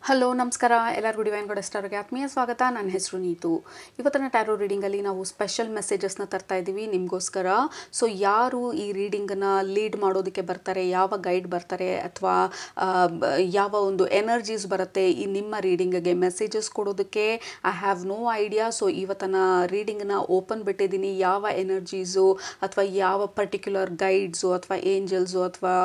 Hello ನಮಸ್ಕಾರ ಎಲ್ಲರಿಗೂ divine god ಸ್ಟಾರ್ಗೆ ಆತ್ಮೀಯ ಸ್ವಾಗತ. ನನ್ನ ಹೆಸರು ನೀತು. ಇವತ್ತಿನ ಟ್ಯಾರೋ ರೀಡಿಂಗಲ್ಲಿ ನಾವು ಸ್ಪೆಷಲ್ ಮೆಸೇಜಸ್ನ ತರ್ತಾ ಇದ್ದೀವಿ ನಿಮಗೋಸ್ಕರ. ಸೊ ಯಾರು ಈ ರೀಡಿಂಗನ್ನು ಲೀಡ್ ಮಾಡೋದಕ್ಕೆ ಬರ್ತಾರೆ, ಯಾವ ಗೈಡ್ ಬರ್ತಾರೆ ಅಥವಾ ಯಾವ ಒಂದು ಎನರ್ಜೀಸ್ ಬರುತ್ತೆ ಈ ನಿಮ್ಮ ರೀಡಿಂಗ್ಗೆ ಮೆಸೇಜಸ್ ಕೊಡೋದಕ್ಕೆ, I have no idea. So ಇವತ್ತಿನ ರೀಡಿಂಗನ್ನ ಓಪನ್ ಬಿಟ್ಟಿದ್ದೀನಿ. ಯಾವ ಎನರ್ಜೀಸು ಅಥವಾ ಯಾವ ಪರ್ಟಿಕ್ಯುಲರ್ ಗೈಡ್ಸು ಅಥವಾ ಏಂಜಲ್ಸು ಅಥವಾ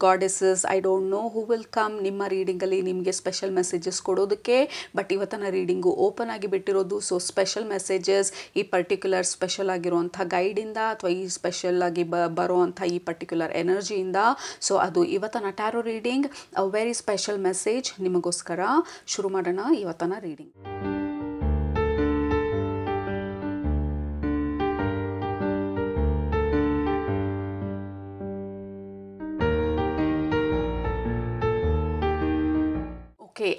goddesses, I don't know who will come ನಿಮ್ಮ ರೀಡಿಂಗಲ್ಲಿ ನಿಮಗೆ ಸ್ಪೆಷಲ್ ಮೆಸೇಜಸ್ ಕೊಡೋದಕ್ಕೆ. ಬಟ್ ಇವತ್ತಿನ ರೀಡಿಂಗು ಓಪನ್ ಆಗಿ ಬಿಟ್ಟಿರೋದು. ಸೊ ಸ್ಪೆಷಲ್ ಮೆಸೇಜಸ್ ಈ ಪರ್ಟಿಕ್ಯುಲರ್ ಸ್ಪೆಷಲ್ ಆಗಿರುವಂಥ ಗೈಡಿಂದ ಅಥವಾ ಈ ಸ್ಪೆಷಲ್ ಆಗಿ ಬರುವಂಥ ಈ ಪರ್ಟಿಕ್ಯುಲರ್ ಎನರ್ಜಿಯಿಂದ. ಸೊ ಅದು ಇವತ್ತಿನ ಟ್ಯಾರೋ ರೀಡಿಂಗ್, ಅ ವೆರಿ ಸ್ಪೆಷಲ್ ಮೆಸೇಜ್ ನಿಮಗೋಸ್ಕರ. ಶುರು ಮಾಡೋಣ ಇವತ್ತಿನ reading. Okay,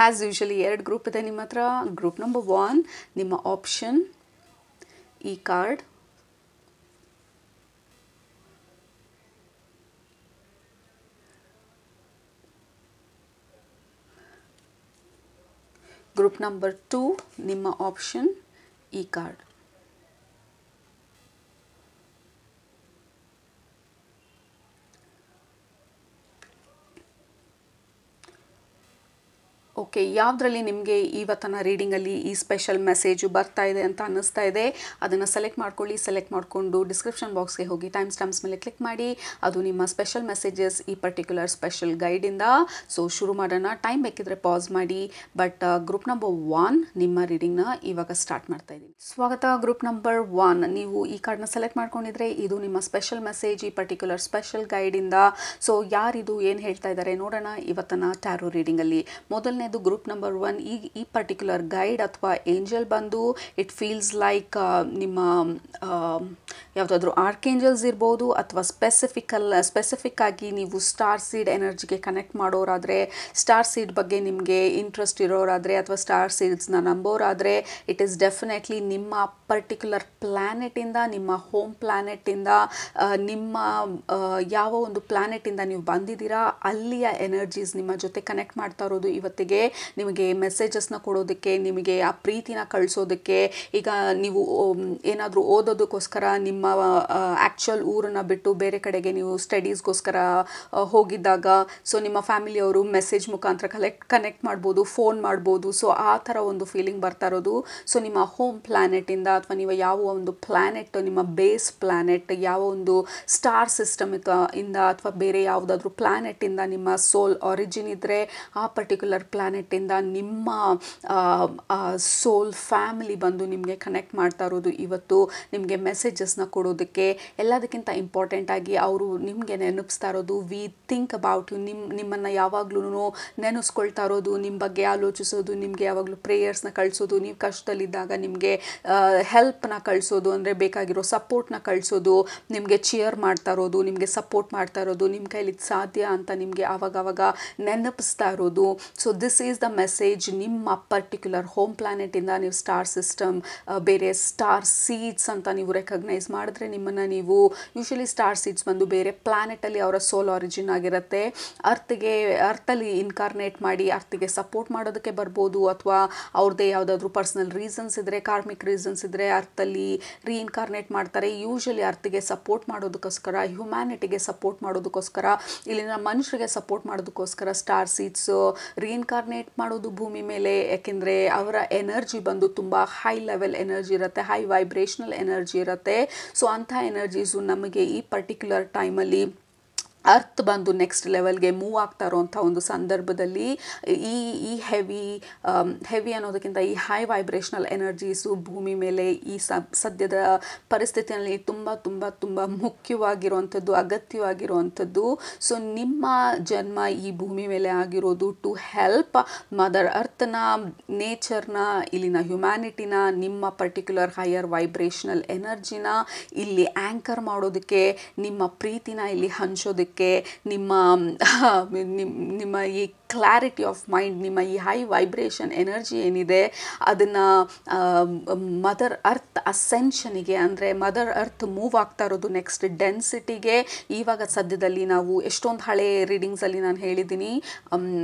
as usually 2 group ಇದೆ ನಿಮ್ಮ ಹತ್ರ. ಗ್ರೂಪ್ ನಂಬರ್ 1 ನಿಮ್ಮ ಆಪ್ಷನ್ ಈ ಕಾರ್ಡ್, ಗ್ರೂಪ್ ನಂಬರ್ 2 ನಿಮ್ಮ ಆಪ್ಷನ್ ಈ ಕಾರ್ಡ್. ಓಕೆ, ಯಾವುದರಲ್ಲಿ ನಿಮಗೆ ಇವತ್ತಿನ ರೀಡಿಂಗಲ್ಲಿ ಈ ಸ್ಪೆಷಲ್ ಮೆಸೇಜು ಬರ್ತಾ ಇದೆ ಅಂತ ಅನ್ನಿಸ್ತಾ ಇದೆ ಅದನ್ನು ಸೆಲೆಕ್ಟ್ ಮಾಡ್ಕೊಳ್ಳಿ. ಸೆಲೆಕ್ಟ್ ಮಾಡಿಕೊಂಡು ಡಿಸ್ಕ್ರಿಪ್ಷನ್ ಬಾಕ್ಸ್ಗೆ ಹೋಗಿ ಟೈಮ್ ಸ್ಟಾಂಪ್ಸ್ ಮೇಲೆ ಕ್ಲಿಕ್ ಮಾಡಿ. ಅದು ನಿಮ್ಮ ಸ್ಪೆಷಲ್ ಮೆಸೇಜಸ್ ಈ ಪರ್ಟಿಕ್ಯುಲರ್ ಸ್ಪೆಷಲ್ ಗೈಡಿಂದ. ಸೊ ಶುರು ಮಾಡೋಣ. ಟೈಮ್ ಬೇಕಿದ್ರೆ ಪಾಸ್ ಮಾಡಿ. ಬಟ್ ಗ್ರೂಪ್ ನಂಬರ್ 1 ನಿಮ್ಮ ರೀಡಿಂಗ್ನ ಇವಾಗ ಸ್ಟಾರ್ಟ್ ಮಾಡ್ತಾ ಇದ್ದೀನಿ. ಸ್ವಾಗತ. ಗ್ರೂಪ್ ನಂಬರ್ 1 ನೀವು ಈ ಕಾರ್ಡ್ನ ಸೆಲೆಕ್ಟ್ ಮಾಡ್ಕೊಂಡಿದ್ರೆ ಇದು ನಿಮ್ಮ ಸ್ಪೆಷಲ್ ಮೆಸೇಜ್ ಈ ಪರ್ಟಿಕ್ಯುಲರ್ ಸ್ಪೆಷಲ್ ಗೈಡಿಂದ. ಸೊ ಯಾರಿದು, ಏನು ಹೇಳ್ತಾ ಇದ್ದಾರೆ ನೋಡೋಣ ಇವತ್ತಿನ ಟ್ಯಾರೋ ರೀಡಿಂಗಲ್ಲಿ. ಮೊದಲನೇ ಗ್ರೂಪ್ ನಂಬರ್ 1 ಈ ಪರ್ಟಿಕ್ಯುಲರ್ ಗೈಡ್ ಅಥವಾ ಏಂಜಲ್ ಬಂದು ಇಟ್ ಫೀಲ್ಸ್ ಲೈಕ್ ನಿಮ್ಮ ಯಾವುದಾದ್ರೂ ಆರ್ಕೇಂಜಲ್ಸ್ ಇರ್ಬೋದು ಅಥವಾ ಸ್ಪೆಸಿಫಿಕ್ ಆಗಿ ನೀವು ಸ್ಟಾರ್ ಸೀಡ್ ಎನರ್ಜಿಗೆ ಕನೆಕ್ಟ್ ಮಾಡೋರಾದರೆ, ಸ್ಟಾರ್ ಸೀಡ್ ಬಗ್ಗೆ ನಿಮಗೆ ಇಂಟ್ರೆಸ್ಟ್ ಇರೋರಾದರೆ ಅಥವಾ ಸ್ಟಾರ್ ಸೀಡ್ಸ್ನ ನಂಬೋರಾದರೆ ಇಟ್ ಈಸ್ ಡೆಫಿನೆಟ್ಲಿ ನಿಮ್ಮ ಪರ್ಟಿಕ್ಯುಲರ್ ಪ್ಲ್ಯಾನೆಟಿಂದ, ನಿಮ್ಮ ಹೋಮ್ ಪ್ಲ್ಯಾನೆಟಿಂದ, ನಿಮ್ಮ ಯಾವ ಒಂದು ಪ್ಲ್ಯಾನೆಟಿಂದ ನೀವು ಬಂದಿದ್ದೀರಾ ಅಲ್ಲಿಯ ಎನರ್ಜೀಸ್ ನಿಮ್ಮ ಜೊತೆ ಕನೆಕ್ಟ್ ಮಾಡ್ತಾ ಇರೋದು ಇವತ್ತಿಗೆ. ನಿಮಗೆ ಮೆಸೇಜಸ್ನ ಕೊಡೋದಕ್ಕೆ, ನಿಮಗೆ ಆ ಪ್ರೀತಿನ ಕಳಿಸೋದಕ್ಕೆ. ಈಗ ನೀವು ಏನಾದರೂ ಓದೋದಕ್ಕೋಸ್ಕರ ನಿಮ್ಮ ಆ್ಯಕ್ಚುಯಲ್ ಊರನ್ನು ಬಿಟ್ಟು ಬೇರೆ ಕಡೆಗೆ ನೀವು ಸ್ಟಡೀಸ್ಗೋಸ್ಕರ ಹೋಗಿದ್ದಾಗ ಸೊ ನಿಮ್ಮ ಫ್ಯಾಮಿಲಿಯವರು ಮೆಸೇಜ್ ಮುಖಾಂತರ ಕನೆಕ್ಟ್ ಮಾಡ್ಬೋದು, ಫೋನ್ ಮಾಡ್ಬೋದು. ಸೊ ಆ ಥರ ಒಂದು ಫೀಲಿಂಗ್ ಬರ್ತಾ ಇರೋದು. ಸೊ ನಿಮ್ಮ ಹೋಮ್ ಪ್ಲ್ಯಾನೆಟಿಂದ ಅಥವಾ ನೀವು ಯಾವ ಒಂದು ಪ್ಲ್ಯಾನೆಟ್, ನಿಮ್ಮ ಬೇಸ್ ಪ್ಲ್ಯಾನೆಟ್, ಯಾವ ಒಂದು ಸ್ಟಾರ್ ಸಿಸ್ಟಮ್ ಇಂದ ಅಥವಾ ಬೇರೆ ಯಾವುದಾದ್ರೂ ಪ್ಲ್ಯಾನೆಟ್ಟಿಂದ ನಿಮ್ಮ ಸೋಲ್ ಆರಿಜಿನ್ ಇದ್ದರೆ ಆ ಪರ್ಟಿಕ್ಯುಲರ್ ಪ್ಲ್ಯಾನೆಟ್ಟಿಂದ ನಿಮ್ಮ ಸೋಲ್ ಫ್ಯಾಮಿಲಿ ಬಂದು ನಿಮಗೆ ಕನೆಕ್ಟ್ ಮಾಡ್ತಾ ಇರೋದು ಇವತ್ತು, ನಿಮಗೆ ಮೆಸೇಜಸ್ನ ಕೊಡೋದಕ್ಕೆ. ಎಲ್ಲದಕ್ಕಿಂತ ಇಂಪಾರ್ಟೆಂಟಾಗಿ ಅವರು ನಿಮಗೆ ನೆನಪಿಸ್ತಾ ಇರೋದು, ವಿ ಥಿಂಕ್ ಅಬೌಟ್ ಯು. ನಿಮ್ಮನ್ನು ಯಾವಾಗಲೂ ನೆನೆಸ್ಕೊಳ್ತಾ ಇರೋದು, ನಿಮ್ಮ ಬಗ್ಗೆ ಆಲೋಚಿಸೋದು, ನಿಮಗೆ ಯಾವಾಗಲೂ ಪ್ರೇಯರ್ಸ್ನ ಕಳಿಸೋದು, ನೀವು ಕಷ್ಟದಲ್ಲಿದ್ದಾಗ ನಿಮಗೆ ಹೆಲ್ಪ್ನ ಕಳಿಸೋದು, ಅಂದರೆ ಬೇಕಾಗಿರೋ ಸಪೋರ್ಟ್ನ ಕಳಿಸೋದು, ನಿಮಗೆ ಚಿಯರ್ ಮಾಡ್ತಾ ಇರೋದು, ನಿಮಗೆ ಸಪೋರ್ಟ್ ಮಾಡ್ತಾ ಇರೋದು, ನಿಮ್ಮ ಕೈಲಿ ಸಾಧ್ಯ ಅಂತ ನಿಮಗೆ ಆವಾಗವಾಗ ನೆನಪಿಸ್ತಾ ಇರೋದು. So this is the message. ನಿಮ್ಮ ಪರ್ಟಿಕ್ಯುಲರ್ ಹೋಮ್ ಪ್ಲ್ಯಾನೆಟಿಂದ ನೀವು ಸ್ಟಾರ್ ಸಿಸ್ಟಮ್, ಬೇರೆ ಸ್ಟಾರ್ ಸೀಡ್ಸ್ ಅಂತ ನೀವು ರೆಕಗ್ನೈಸ್ ಮಾಡಿದ್ರೆ ನಿಮ್ಮನ್ನು ನೀವು ಯೂಶಲಿ ಸ್ಟಾರ್ ಸೀಡ್ಸ್ ಬಂದು ಬೇರೆ ಪ್ಲ್ಯಾನೆಟಲ್ಲಿ ಅವರ ಸೋಲ್ ಆರಿಜಿನ್ ಆಗಿರುತ್ತೆ. ಅರ್ಥಲ್ಲಿ ಇನ್ಕಾರ್ನೇಟ್ ಮಾಡಿ ಅರ್ಥಿಗೆ ಸಪೋರ್ಟ್ ಮಾಡೋದಕ್ಕೆ ಬರ್ಬೋದು, ಅಥವಾ ಅವ್ರದ್ದೇ ಯಾವುದಾದ್ರೂ ಪರ್ಸ್ನಲ್ ರೀಸನ್ಸ್ ಇದ್ದರೆ, ಕಾರ್ಮಿಕ್ ರೀಸನ್ಸ್ ಇದ್ದರೆ ಅರ್ಥಲ್ಲಿ ರೀಇನ್ಕಾರ್ನೇಟ್ ಮಾಡ್ತಾರೆ. ಯೂಶಲಿ ಅರ್ಥಿಗೆ ಸಪೋರ್ಟ್ ಮಾಡೋದಕ್ಕೋಸ್ಕರ, ಹ್ಯುಮ್ಯಾನಿಟಿಗೆ ಸಪೋರ್ಟ್ ಮಾಡೋದಕ್ಕೋಸ್ಕರ, ಇಲ್ಲಿನ ಮನುಷ್ಯರಿಗೆ ಸಪೋರ್ಟ್ ಮಾಡೋದಕ್ಕೋಸ್ಕರ ಸ್ಟಾರ್ ಸೀಡ್ಸು ರೀಇನ್ಕಾರ್ನೇಟ್ ಮಾಡೋದು ಭೂಮಿ ಮೇಲೆ. ಯಾಕೆಂದರೆ ಅವರ ಎನರ್ಜಿ ಬಂದು ತುಂಬ ಹೈ ಲೆವೆಲ್ ಎನರ್ಜಿ ಇರುತ್ತೆ, ಹೈ ವೈಬ್ರೇಷನಲ್ ಎನರ್ಜಿ ಇರುತ್ತೆ. ಸೊ ಅಂಥ ಎನರ್ಜೀಸು ನಮಗೆ ಈ ಪರ್ಟಿಕ್ಯುಲರ್ ಟೈಮಲ್ಲಿ ಅರ್ತ್ ಬಂದು ನೆಕ್ಸ್ಟ್ ಲೆವೆಲ್ಗೆ ಮೂವ್ ಆಗ್ತಾ ಇರೋವಂಥ ಒಂದು ಸಂದರ್ಭದಲ್ಲಿ ಈ ಹೆವಿ ಅನ್ನೋದಕ್ಕಿಂತ ಈ ಹೈ ವೈಬ್ರೇಷನಲ್ ಎನರ್ಜೀಸು ಭೂಮಿ ಮೇಲೆ ಈ ಸದ್ಯದ ಪರಿಸ್ಥಿತಿಯಲ್ಲಿ ತುಂಬ ತುಂಬ ತುಂಬ ಮುಖ್ಯವಾಗಿರುವಂಥದ್ದು, ಅಗತ್ಯವಾಗಿರುವಂಥದ್ದು. ಸೊ ನಿಮ್ಮ ಜನ್ಮ ಈ ಭೂಮಿ ಮೇಲೆ ಆಗಿರೋದು ಟು ಹೆಲ್ಪ್ ಮದರ್ ಅರ್ಥನ, ನೇಚರ್ನ, ಇಲ್ಲಿನ ಹ್ಯುಮ್ಯಾನಿಟಿನ, ನಿಮ್ಮ ಪರ್ಟಿಕ್ಯುಲರ್ ಹೈಯರ್ ವೈಬ್ರೇಷನಲ್ ಎನರ್ಜಿನ ಇಲ್ಲಿ ಆ್ಯಂಕರ್ ಮಾಡೋದಕ್ಕೆ, ನಿಮ್ಮ ಪ್ರೀತಿನ ಇಲ್ಲಿ ಹಂಚೋದಕ್ಕೆ, ಮಾಡೋದಕ್ಕೆ, ನಿಮ್ಮ ನಿಮ್ಮ ಈ ಕ್ಲಾರಿಟಿ ಆಫ್ ಮೈಂಡ್, ನಿಮ್ಮ ಈ ಹೈ ವೈಬ್ರೇಷನ್ ಎನರ್ಜಿ ಏನಿದೆ ಅದನ್ನು ಮದರ್ ಅರ್ತ್ ಅಸೆನ್ಷನಿಗೆ, ಅಂದರೆ ಮದರ್ ಅರ್ತ್ ಮೂವ್ ಆಗ್ತಾ ಇರೋದು ನೆಕ್ಸ್ಟ್ ಡೆನ್ಸಿಟಿಗೆ. ಇವಾಗ ಸದ್ಯದಲ್ಲಿ ನಾವು ಎಷ್ಟೊಂದು ಹಳೆ ರೀಡಿಂಗ್ಸಲ್ಲಿ ನಾನು ಹೇಳಿದ್ದೀನಿ,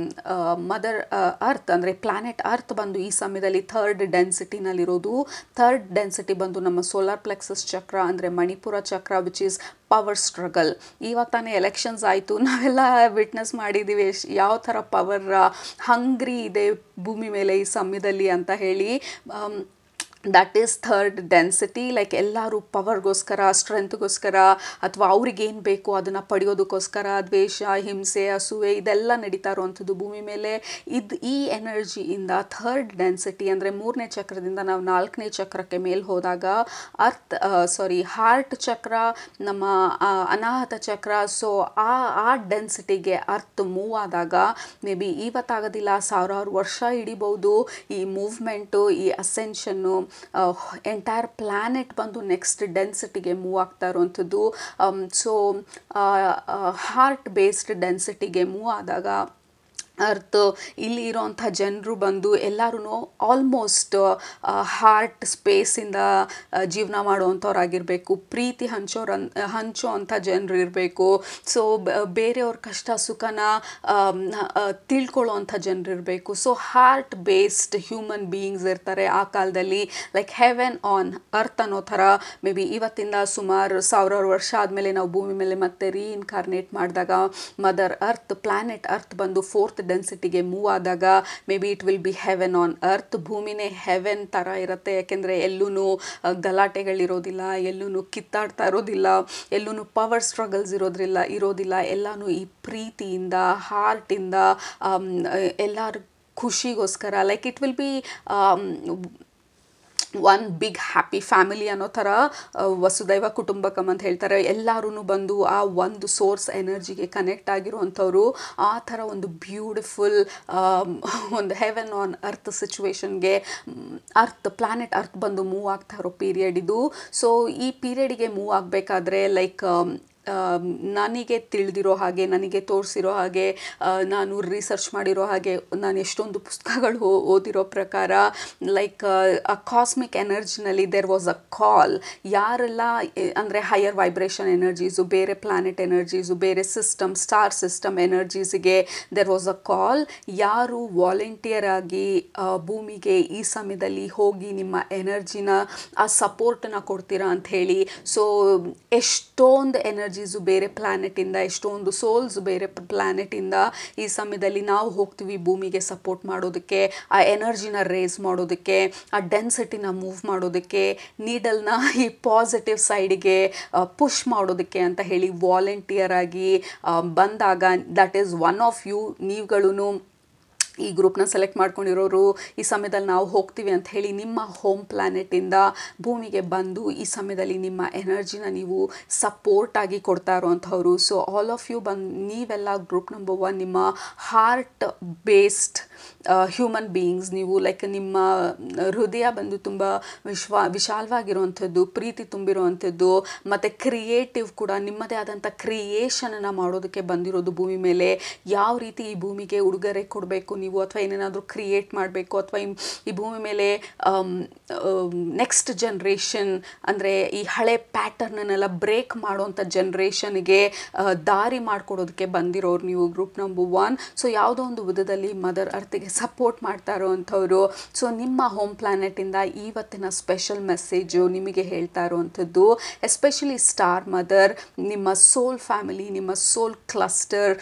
ಮದರ್ ಅರ್ತ್ ಅಂದರೆ ಪ್ಲಾನೆಟ್ ಅರ್ತ್ ಬಂದು ಈ ಸಮಯದಲ್ಲಿ ಥರ್ಡ್ ಡೆನ್ಸಿಟಿನಲ್ಲಿರೋದು. ಥರ್ಡ್ ಡೆನ್ಸಿಟಿ ಬಂದು ನಮ್ಮ ಸೋಲಾರ್ ಪ್ಲೆಕ್ಸಸ್ ಚಕ್ರ ಅಂದರೆ ಮಣಿಪುರ ಚಕ್ರ, ವಿಚ್ ಈಸ್ ಪವರ್ ಸ್ಟ್ರಗಲ್. ಇವಾಗ ತಾನೇ ಎಲೆಕ್ಷನ್ಸ್ ಆಯಿತು, ನಾವೆಲ್ಲ ವಿಟ್ನೆಸ್ ಮಾಡಿದ್ದೀವಿ ಯಾವ ಥರ ಪವರ್ ಹಂಗ್ರಿ ಇದೆ ಭೂಮಿ ಮೇಲೆ ಈ ಸಮಯದಲ್ಲಿ ಅಂತ ಹೇಳಿ. That is third density. Like ಎಲ್ಲರೂ ಪವರ್ಗೋಸ್ಕರ, ಸ್ಟ್ರೆಂತ್ಗೋಸ್ಕರ, ಅಥವಾ ಅವ್ರಿಗೇನು ಬೇಕು ಅದನ್ನು ಪಡೆಯೋದಕ್ಕೋಸ್ಕರ ದ್ವೇಷ, ಹಿಂಸೆ, ಅಸೂಯೆ ಇದೆಲ್ಲ ನಡೀತಾ ಇರುವಂಥದ್ದು ಭೂಮಿ ಮೇಲೆ. ಈ ಎನರ್ಜಿಯಿಂದ ಥರ್ಡ್ ಡೆನ್ಸಿಟಿ ಅಂದರೆ 3ನೇ ಚಕ್ರದಿಂದ ನಾವು 4ನೇ ಚಕ್ರಕ್ಕೆ ಮೇಲೆ ಹೋದಾಗ ಹಾರ್ಟ್ ಚಕ್ರ, ನಮ್ಮ ಅನಾಹತ ಚಕ್ರ, ಸೊ ಆ ಡೆನ್ಸಿಟಿಗೆ ಅರ್ತ್ ಮೂವ್ ಆದಾಗ ಮೇ ಬಿ ಇವತ್ತಾಗೋದಿಲ್ಲ, ಸಾವಿರಾರು ವರ್ಷ ಹಿಡಿಬೋದು ಈ ಮೂವ್ಮೆಂಟು, ಈ ಅಸೆನ್ಷನ್ನು. ಎಂಟೈರ್ ಪ್ಲ್ಯಾನೆಟ್ ಬಂದು ನೆಕ್ಸ್ಟ್ ಡೆನ್ಸಿಟಿಗೆ ಮೂವ್ ಆಗ್ತಾ ಇರುವಂಥದ್ದು. ಸೊ ಹಾರ್ಟ್ ಬೇಸ್ಡ್ ಡೆನ್ಸಿಟಿಗೆ ಮೂವ್ ಆದಾಗ ಅರ್ತ್ ಇಲ್ಲಿ ಇರೋಂಥ ಜನರು ಬಂದು ಎಲ್ಲರೂ ಆಲ್ಮೋಸ್ಟ್ ಹಾರ್ಟ್ ಸ್ಪೇಸಿಂದ ಜೀವನ ಮಾಡುವಂಥವ್ರಾಗಿರಬೇಕು, ಪ್ರೀತಿ ಹಂಚೋ ಅಂಥ ಜನರು ಇರಬೇಕು. ಸೊ ಬೇರೆಯವ್ರ ಕಷ್ಟ ಸುಖನ ತಿಳ್ಕೊಳ್ಳೋ ಅಂಥ ಜನರು ಇರಬೇಕು. So heart based human beings ಇರ್ತಾರೆ ಆ ಕಾಲದಲ್ಲಿ. ಲೈಕ್ ಹೆವೆನ್ ಆನ್ ಅರ್ತ್ ಅನ್ನೋ ಥರ. ಮೇ ಬಿ ಇವತ್ತಿಂದ ಸುಮಾರು ಸಾವಿರಾರು ವರ್ಷ ಆದಮೇಲೆ ನಾವು ಭೂಮಿ ಮೇಲೆ ಮತ್ತೆ ರೀಇನ್ಕಾರ್ನೇಟ್ ಮಾಡಿದಾಗ ಮದರ್ ಅರ್ತ್, ಪ್ಲ್ಯಾನೆಟ್ ಅರ್ತ್ ಬಂದು 4th ಡೆನ್ಸಿಟಿಗೆ ಮೂವ್ ಆದಾಗ maybe it will be heaven on earth. ಭೂಮಿನೇ ಹೆವೆನ್ ಥರ ಇರುತ್ತೆ, ಯಾಕೆಂದರೆ ಎಲ್ಲೂ ಗಲಾಟೆಗಳಿರೋದಿಲ್ಲ, ಎಲ್ಲೂ ಕಿತ್ತಾಡ್ತಾ ಇರೋದಿಲ್ಲ, ಎಲ್ಲೂ ಪವರ್ ಸ್ಟ್ರಗಲ್ಸ್ ಇರೋದಿಲ್ಲ. ಎಲ್ಲನೂ ಈ ಪ್ರೀತಿಯಿಂದ, ಹಾರ್ಟಿಂದ, ಎಲ್ಲರ ಖುಷಿಗೋಸ್ಕರ. Like it will be one big happy family ಅನ್ನೋ ಥರ. ವಸುದೈವ ಕುಟುಂಬಕಂ ಅಂತ ಹೇಳ್ತಾರೆ. ಎಲ್ಲರೂ ಬಂದು ಆ ಒಂದು ಸೋರ್ಸ್ ಎನರ್ಜಿಗೆ ಕನೆಕ್ಟ್ ಆಗಿರುವಂಥವ್ರು. ಆ ಥರ ಒಂದು ಬ್ಯೂಟಿಫುಲ್ ಒಂದು ಹೆವೆನ್ ಆನ್ ಅರ್ತ್ ಸಿಚುವೇಶನ್ಗೆ ಪ್ಲ್ಯಾನೆಟ್ ಅರ್ತ್ ಬಂದು ಮೂವ್ ಆಗ್ತಾ ಇರೋ ಪೀರಿಯಡ್ ಇದು. ಸೊ ಈ ಪೀರಿಯಡಿಗೆ ಮೂವ್ ಆಗಬೇಕಾದ್ರೆ ಲೈಕ್ ನನಗೆ ತಿಳಿದಿರೋ ಹಾಗೆ, ನನಗೆ ತೋರಿಸಿರೋ ಹಾಗೆ, ನಾನು ರಿಸರ್ಚ್ ಮಾಡಿರೋ ಹಾಗೆ, ನಾನು ಎಷ್ಟೊಂದು ಪುಸ್ತಕಗಳು ಓದಿರೋ ಪ್ರಕಾರ ಲೈಕ್ ಆ ಕಾಸ್ಮಿಕ್ ಎನರ್ಜಿನಲ್ಲಿ ದೇರ್ ವಾಸ್ ಅ ಕಾಲ್. ಯಾರೆಲ್ಲ ಅಂದರೆ ಹೈಯರ್ ವೈಬ್ರೇಷನ್ ಎನರ್ಜೀಸು, ಬೇರೆ ಪ್ಲ್ಯಾನೆಟ್ ಎನರ್ಜೀಸು, ಬೇರೆ ಸ್ಟಾರ್ ಸಿಸ್ಟಮ್ ಎನರ್ಜೀಸಿಗೆ ದೇರ್ ವಾಸ್ ಅ ಕಾಲ್. ಯಾರು ವಾಲಂಟಿಯರ್ ಆಗಿ ಭೂಮಿಗೆ ಈ ಸಮಯದಲ್ಲಿ ಹೋಗಿ ನಿಮ್ಮ ಎನರ್ಜಿನ, ಆ ಸಪೋರ್ಟನ್ನು ಕೊಡ್ತೀರಾ ಅಂಥೇಳಿ. ಸೊ ಎಷ್ಟೊಂದು ಎನರ್ಜೀಸು ಬೇರೆ ಪ್ಲ್ಯಾನೆಟಿಂದ, ಎಷ್ಟೊಂದು ಸೋಲ್ಸ್ ಬೇರೆ ಪ್ಲ್ಯಾನೆಟಿಂದ ಈ ಸಮಯದಲ್ಲಿ ನಾವು ಹೋಗ್ತೀವಿ ಭೂಮಿಗೆ ಸಪೋರ್ಟ್ ಮಾಡೋದಕ್ಕೆ, ಆ ಎನರ್ಜಿನ ರೇಸ್ ಮಾಡೋದಕ್ಕೆ, ಆ ಡೆನ್ಸಿಟಿನ ಮೂವ್ ಮಾಡೋದಕ್ಕೆ, ನೀಡಲ್ನ ಈ ಪಾಸಿಟಿವ್ ಸೈಡಿಗೆ ಪುಷ್ ಮಾಡೋದಕ್ಕೆ ಅಂತ ಹೇಳಿ ವಾಲಂಟಿಯರ್ ಆಗಿ ಬಂದಾಗ that is one of you. ನೀವುಗಳೂ ಈ ಗ್ರೂಪ್ನ ಸೆಲೆಕ್ಟ್ ಮಾಡ್ಕೊಂಡಿರೋರು ಈ ಸಮಯದಲ್ಲಿ ನಾವು ಹೋಗ್ತೀವಿ ಅಂತ ಹೇಳಿ ನಿಮ್ಮ ಹೋಮ್ ಪ್ಲ್ಯಾನೆಟಿಂದ ಭೂಮಿಗೆ ಬಂದು ಈ ಸಮಯದಲ್ಲಿ ನಿಮ್ಮ ಎನರ್ಜಿನ ನೀವು ಸಪೋರ್ಟಾಗಿ ಕೊಡ್ತಾ ಇರೋವಂಥವ್ರು. ಸೊ ಆಲ್ ಆಫ್ ಯು ನೀವೆಲ್ಲ ಗ್ರೂಪ್ ನಂಬರ್ 1 ನಿಮ್ಮ ಹಾರ್ಟ್ ಬೇಸ್ಡ್ ಹ್ಯೂಮನ್ ಬೀಯಿಂಗ್ಸ್. ನೀವು ಲೈಕ್ ನಿಮ್ಮ ಹೃದಯ ಬಂದು ತುಂಬ ವಿಶಾಲವಾಗಿರುವಂಥದ್ದು, ಪ್ರೀತಿ ತುಂಬಿರುವಂಥದ್ದು, ಮತ್ತು ಕ್ರಿಯೇಟಿವ್ ಕೂಡ, ನಿಮ್ಮದೇ ಆದಂಥ ಕ್ರಿಯೇಷನನ್ನು ಮಾಡೋದಕ್ಕೆ ಬಂದಿರೋದು ಭೂಮಿ ಮೇಲೆ. ಯಾವ ರೀತಿ ಈ ಭೂಮಿಗೆ ಉಡುಗೊರೆ ಕೊಡಬೇಕು ನೀವು, ಅಥವಾ ಏನೇನಾದರೂ ಕ್ರಿಯೇಟ್ ಮಾಡಬೇಕು, ಅಥವಾ ಈ ಭೂಮಿ ಮೇಲೆ ನೆಕ್ಸ್ಟ್ ಜನ್ರೇಷನ್ ಅಂದರೆ ಈ ಹಳೆ ಪ್ಯಾಟರ್ನನ್ನೆಲ್ಲ ಬ್ರೇಕ್ ಮಾಡೋವಂಥ ಜನ್ರೇಷನ್ಗೆ ದಾರಿ ಮಾಡಿಕೊಡೋದಕ್ಕೆ ಬಂದಿರೋರು ನೀವು ಗ್ರೂಪ್ ನಂಬರ್ 1. ಸೊ ಯಾವುದೋ ಒಂದು ವಿಧದಲ್ಲಿ ಮದರ್ ಅರ್ತಿಗೆ ಸಪೋರ್ಟ್ ಮಾಡ್ತಾ ಇರೋವಂಥವ್ರು. ಸೊ ನಿಮ್ಮ ಹೋಮ್ ಪ್ಲ್ಯಾನೆಟಿಂದ ಇವತ್ತಿನ ಸ್ಪೆಷಲ್ ಮೆಸೇಜು ನಿಮಗೆ ಹೇಳ್ತಾ ಇರೋವಂಥದ್ದು, ಎಸ್ಪೆಷಲಿ ಸ್ಟಾರ್ ಮದರ್, ನಿಮ್ಮ ಸೋಲ್ ಫ್ಯಾಮಿಲಿ, ನಿಮ್ಮ ಸೋಲ್ ಕ್ಲಸ್ಟರ್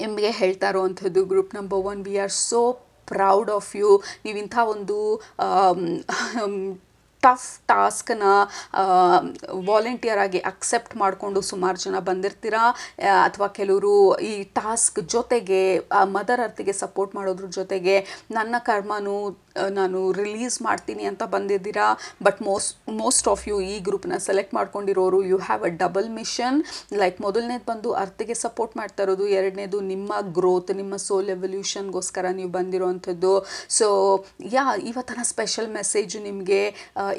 ನಿಮಗೆ ಹೇಳ್ತಾ ಇರೋವಂಥದ್ದು. Group number 1, we are so proud of you. ನೀವಿಂಥ ಒಂದು ಟಫ್ ಟಾಸ್ಕನ್ನ ವಾಲಂಟಿಯರ್ ಆಗಿ ಅಕ್ಸೆಪ್ಟ್ ಮಾಡಿಕೊಂಡು ಸುಮಾರು ಜನ ಬಂದಿರ್ತೀರ, ಅಥವಾ ಕೆಲವರು ಈ ಟಾಸ್ಕ್ ಜೊತೆಗೆ ಮದರ್ ಅರ್ತಿಗೆ ಸಪೋರ್ಟ್ ಮಾಡೋದ್ರ ಜೊತೆಗೆ ನನ್ನ ಕರ್ಮನೂ ನಾನು ರಿಲೀಸ್ ಮಾಡ್ತೀನಿ ಅಂತ ಬಂದಿದ್ದೀರಾ. ಬಟ್ ಮೋಸ್ಟ್ ಆಫ್ ಯು ಈ ಗ್ರೂಪ್ನ ಸೆಲೆಕ್ಟ್ ಮಾಡ್ಕೊಂಡಿರೋರು you have a double mission. Like ಮೊದಲನೇದು ಬಂದು ಅರ್ತಿಗೆ ಸಪೋರ್ಟ್ ಮಾಡ್ತಾ ಇರೋದು, ಎರಡನೇದು ನಿಮ್ಮ ಗ್ರೋತ್, ನಿಮ್ಮ ಸೋಲ್ ಎವಲ್ಯೂಷನ್ಗೋಸ್ಕರ ನೀವು ಬಂದಿರೋವಂಥದ್ದು. ಸೊ ಇವತ್ತಿನ ಸ್ಪೆಷಲ್ ಮೆಸೇಜು ನಿಮಗೆ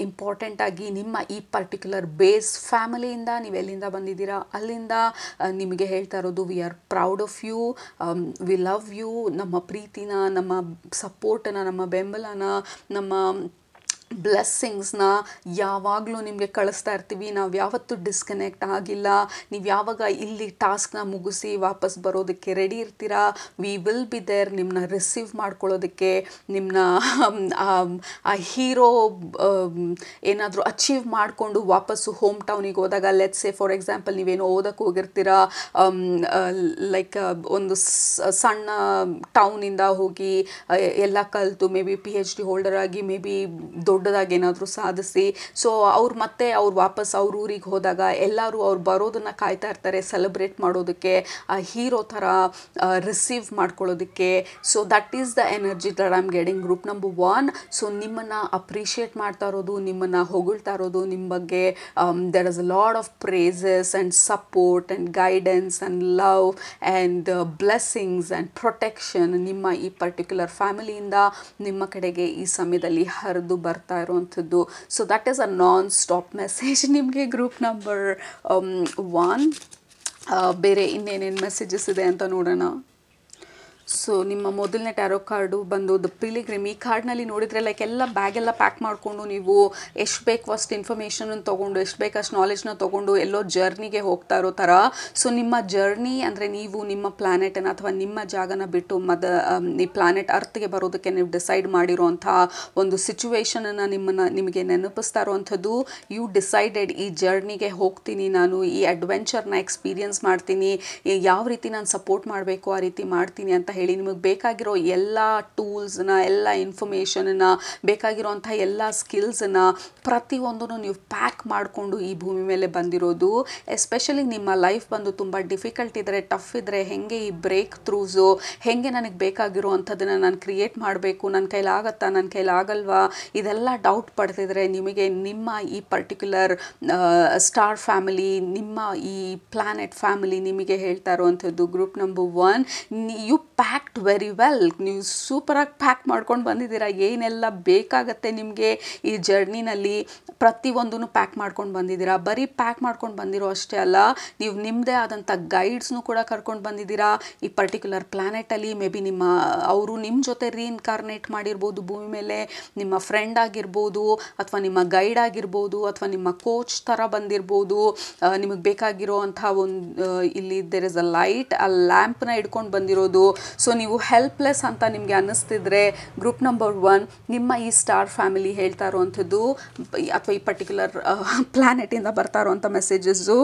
ಇಂಪಾರ್ಟೆಂಟಾಗಿ ನಿಮ್ಮ ಈ ಪರ್ಟಿಕ್ಯುಲರ್ ಬೇಸ್ ಫ್ಯಾಮಿಲಿಯಿಂದ ನೀವು ಎಲ್ಲಿಂದ ಬಂದಿದ್ದೀರಾ ಅಲ್ಲಿಂದ ನಿಮಗೆ ಹೇಳ್ತಾ ಇರೋದು we are proud of you, we love you. ನಮ್ಮ ಪ್ರೀತಿನ, ನಮ್ಮ ಸಪೋರ್ಟನ್ನು, ನಮ್ಮ ಬೆಂಬಲನ, ನಮ್ಮ ಬ್ಲೆಸ್ಸಿಂಗ್ಸ್ನ ಯಾವಾಗಲೂ ನಿಮಗೆ ಕಳಿಸ್ತಾ ಇರ್ತೀವಿ. ನಾವು ಯಾವತ್ತೂ ಡಿಸ್ಕನೆಕ್ಟ್ ಆಗಿಲ್ಲ. ನೀವು ಯಾವಾಗ ಇಲ್ಲಿ ಟಾಸ್ಕ್ನ ಮುಗಿಸಿ ವಾಪಸ್ ಬರೋದಕ್ಕೆ ರೆಡಿ ಇರ್ತೀರಾ, ವಿ ವಿಲ್ ಬಿ ದೇರ್ ನಿಮ್ಮನ್ನ ರಿಸೀವ್ ಮಾಡ್ಕೊಳ್ಳೋದಕ್ಕೆ. ನಿಮ್ಮನ್ನ ಆ ಹೀರೋ ಏನಾದರೂ ಅಚೀವ್ ಮಾಡಿಕೊಂಡು ವಾಪಸ್ಸು ಹೋಮ್ ಟೌನಿಗೆ ಹೋದಾಗ, ಲೆಟ್ಸ್ ಸೇ ಫಾರ್ ಎಕ್ಸಾಂಪಲ್ ನೀವೇನೋ ಓದಕ್ಕೆ ಹೋಗಿರ್ತೀರಾ, ಲೈಕ್ ಒಂದು ಸಣ್ಣ ಟೌನಿಂದ ಹೋಗಿ ಎಲ್ಲ ಕಲಿತು ಮೇ ಬಿ PhD ಹೋಲ್ಡರ್ ಆಗಿ ಮೇ ಬಿ ದೊಡ್ಡದಾಗಿ ಏನಾದರೂ ಸಾಧಿಸಿ, ಸೊ ಅವ್ರು ಮತ್ತೆ ಅವ್ರು ವಾಪಸ್ ಅವ್ರ ಊರಿಗೆ ಹೋದಾಗ ಎಲ್ಲರೂ ಅವ್ರು ಬರೋದನ್ನು ಕಾಯ್ತಾ ಇರ್ತಾರೆ ಸೆಲೆಬ್ರೇಟ್ ಮಾಡೋದಕ್ಕೆ, ಆ ಹೀರೋ ಥರ ರಿಸೀವ್ ಮಾಡ್ಕೊಳ್ಳೋದಕ್ಕೆ. So that is the energy that I am getting group number 1. So ನಿಮ್ಮನ್ನು ಅಪ್ರಿಷಿಯೇಟ್ ಮಾಡ್ತಾ ಇರೋದು, ನಿಮ್ಮನ್ನು ಹೊಗಳ್ತಾ ಇರೋದು, ನಿಮ್ಮ ಬಗ್ಗೆ there is a lot of praises and support and guidance and love and blessings and protection ನಿಮ್ಮ ಈ ಪರ್ಟಿಕ್ಯುಲರ್ ಫ್ಯಾಮಿಲಿಯಿಂದ ನಿಮ್ಮ ಕಡೆಗೆ ಈ ಸಮಯದಲ್ಲಿ ಹರಿದು ಬರ್ತಾ ಇರುವಂಥದ್ದು. So that is a non stop message ನಿಮಗೆ ಗ್ರೂಪ್ ನಂಬರ್ 1. ಬೇರೆ ಇನ್ನೇನೇನು ಮೆಸೇಜಸ್ ಇದೆ ಅಂತ ನೋಡೋಣ. ಸೊ ನಿಮ್ಮ ಮೊದಲನೇ ಟ್ಯಾರೋ ಕಾರ್ಡು ಬಂದು ದ ಪಿಲಿಗ್ರಿಮ್. ಈ ಕಾರ್ಡ್ನಲ್ಲಿ ನೋಡಿದರೆ ಲೈಕ್ ಎಲ್ಲ ಬ್ಯಾಗೆಲ್ಲ ಪ್ಯಾಕ್ ಮಾಡಿಕೊಂಡು ನೀವು ಎಷ್ಟು ಬೇಕು ಅಷ್ಟು ಇನ್ಫಾರ್ಮೇಷನನ್ನು ತೊಗೊಂಡು, ಎಷ್ಟು ಬೇಕು ಅಷ್ಟು ನಾಲೆಜ್ನ ತೊಗೊಂಡು ಎಲ್ಲೋ ಜರ್ನಿಗೆ ಹೋಗ್ತಾ ಇರೋ ಥರ. ಸೊ ನಿಮ್ಮ ಜರ್ನಿ ಅಂದರೆ ನೀವು ನಿಮ್ಮ ಪ್ಲ್ಯಾನೆಟನ್ನು ಅಥವಾ ನಿಮ್ಮ ಜಾಗನ ಬಿಟ್ಟು ಈ ಪ್ಲ್ಯಾನೆಟ್ ಅರ್ತ್ಗೆ ಬರೋದಕ್ಕೆ ನೀವು ಡಿಸೈಡ್ ಮಾಡಿರೋಂಥ ಒಂದು ಸಿಚುವೇಶನನ್ನು ನಿಮಗೆ ನೆನಪಿಸ್ತಾ ಇರೋವಂಥದ್ದು. ಯು ಡಿಸೈಡೆಡ್ ಈ ಜರ್ನಿಗೆ ಹೋಗ್ತೀನಿ ನಾನು, ಈ ಅಡ್ವೆಂಚರ್ನ ಎಕ್ಸ್ಪೀರಿಯನ್ಸ್ ಮಾಡ್ತೀನಿ, ಯಾವ ರೀತಿ ನಾನು ಸಪೋರ್ಟ್ ಮಾಡಬೇಕು ಆ ರೀತಿ ಮಾಡ್ತೀನಿ ಅಂತ ಹೇಳಿ ನಿಮಗೆ ಬೇಕಾಗಿರೋ ಎಲ್ಲ ಟೂಲ್ಸ್ನ, ಎಲ್ಲ ಇನ್ಫಾರ್ಮೇಷನನ್ನು, ಬೇಕಾಗಿರೋಂಥ ಎಲ್ಲ ಸ್ಕಿಲ್ಸನ್ನು ಪ್ರತಿಯೊಂದನ್ನು ನೀವು ಪ್ಯಾಕ್ ಮಾಡಿಕೊಂಡು ಈ ಭೂಮಿ ಮೇಲೆ ಬಂದಿರೋದು. ಎಸ್ಪೆಷಲಿ ನಿಮ್ಮ ಲೈಫ್ ಬಂದು ತುಂಬ ಡಿಫಿಕಲ್ಟ್ ಇದ್ದರೆ, ಟಫ್ ಇದ್ದರೆ, ಹೇಗೆ ಈ ಬ್ರೇಕ್ ಥ್ರೂಸು, ಹೇಗೆ ನನಗೆ ಬೇಕಾಗಿರೋ ಅಂಥದ್ದನ್ನು ನಾನು ಕ್ರಿಯೇಟ್ ಮಾಡಬೇಕು, ನನ್ನ ಕೈಲಾಗತ್ತಾ, ನನ್ನ ಕೈಲಾಗಲ್ವಾ, ಇದೆಲ್ಲ ಡೌಟ್ ಪಡ್ತಿದ್ರೆ ನಿಮಗೆ ನಿಮ್ಮ ಈ ಪರ್ಟಿಕ್ಯುಲರ್ ಸ್ಟಾರ್ ಫ್ಯಾಮಿಲಿ, ನಿಮ್ಮ ಈ ಪ್ಲ್ಯಾನೆಟ್ ಫ್ಯಾಮಿಲಿ ನಿಮಗೆ ಹೇಳ್ತಾ ಇರೋವಂಥದ್ದು group number 1. You packed very well. ನೀವು ಸೂಪರಾಗಿ ಪ್ಯಾಕ್ ಮಾಡ್ಕೊಂಡು ಬಂದಿದ್ದೀರಾ. ಏನೆಲ್ಲ ಬೇಕಾಗತ್ತೆ ನಿಮಗೆ ಈ ಜರ್ನಿನಲ್ಲಿ ಪ್ರತಿಯೊಂದೂ ಪ್ಯಾಕ್ ಮಾಡ್ಕೊಂಡು ಬಂದಿದ್ದೀರಾ. ಬರೀ ಪ್ಯಾಕ್ ಮಾಡ್ಕೊಂಡು ಬಂದಿರೋ ಅಷ್ಟೇ ಅಲ್ಲ, ನೀವು ನಿಮ್ಮದೇ ಆದಂಥ ಗೈಡ್ಸ್ನು ಕೂಡ ಕರ್ಕೊಂಡು ಬಂದಿದ್ದೀರಾ ಈ ಪರ್ಟಿಕ್ಯುಲರ್ ಪ್ಲ್ಯಾನೆಟಲ್ಲಿ. ಮೇ ಬಿ ಅವರು ನಿಮ್ಮ ಜೊತೆ ರೀಇನ್ಕಾರ್ನೇಟ್ ಮಾಡಿರ್ಬೋದು ಭೂಮಿ ಮೇಲೆ, ನಿಮ್ಮ ಫ್ರೆಂಡ್ ಆಗಿರ್ಬೋದು, ಅಥವಾ ನಿಮ್ಮ ಗೈಡ್ ಆಗಿರ್ಬೋದು, ಅಥವಾ ನಿಮ್ಮ ಕೋಚ್ ಥರ ಬಂದಿರ್ಬೋದು. ನಿಮಗೆ ಬೇಕಾಗಿರೋ ಅಂಥ ಒಂದು ಇಲ್ಲಿ ದೇರ್ ಇಸ್ ಅ ಲೈಟ್, ಆ ಲ್ಯಾಂಪ್ನ ಇಟ್ಕೊಂಡು ಬಂದಿರೋದು. ಸೊ ನೀವು ಹೆಲ್ಪ್ಲೆಸ್ ಅಂತ ನಿಮಗೆ ಅನ್ನಿಸ್ತಿದ್ರೆ ಗ್ರೂಪ್ ನಂಬರ್ 1 ನಿಮ್ಮ ಈ ಸ್ಟಾರ್ ಫ್ಯಾಮಿಲಿ ಹೇಳ್ತಾ ಇರೋವಂಥದ್ದು, ಅಥವಾ ಈ ಪರ್ಟಿಕ್ಯುಲರ್ ಪ್ಲ್ಯಾನೆಟಿಂದ ಬರ್ತಾ ಇರೋವಂಥ messages,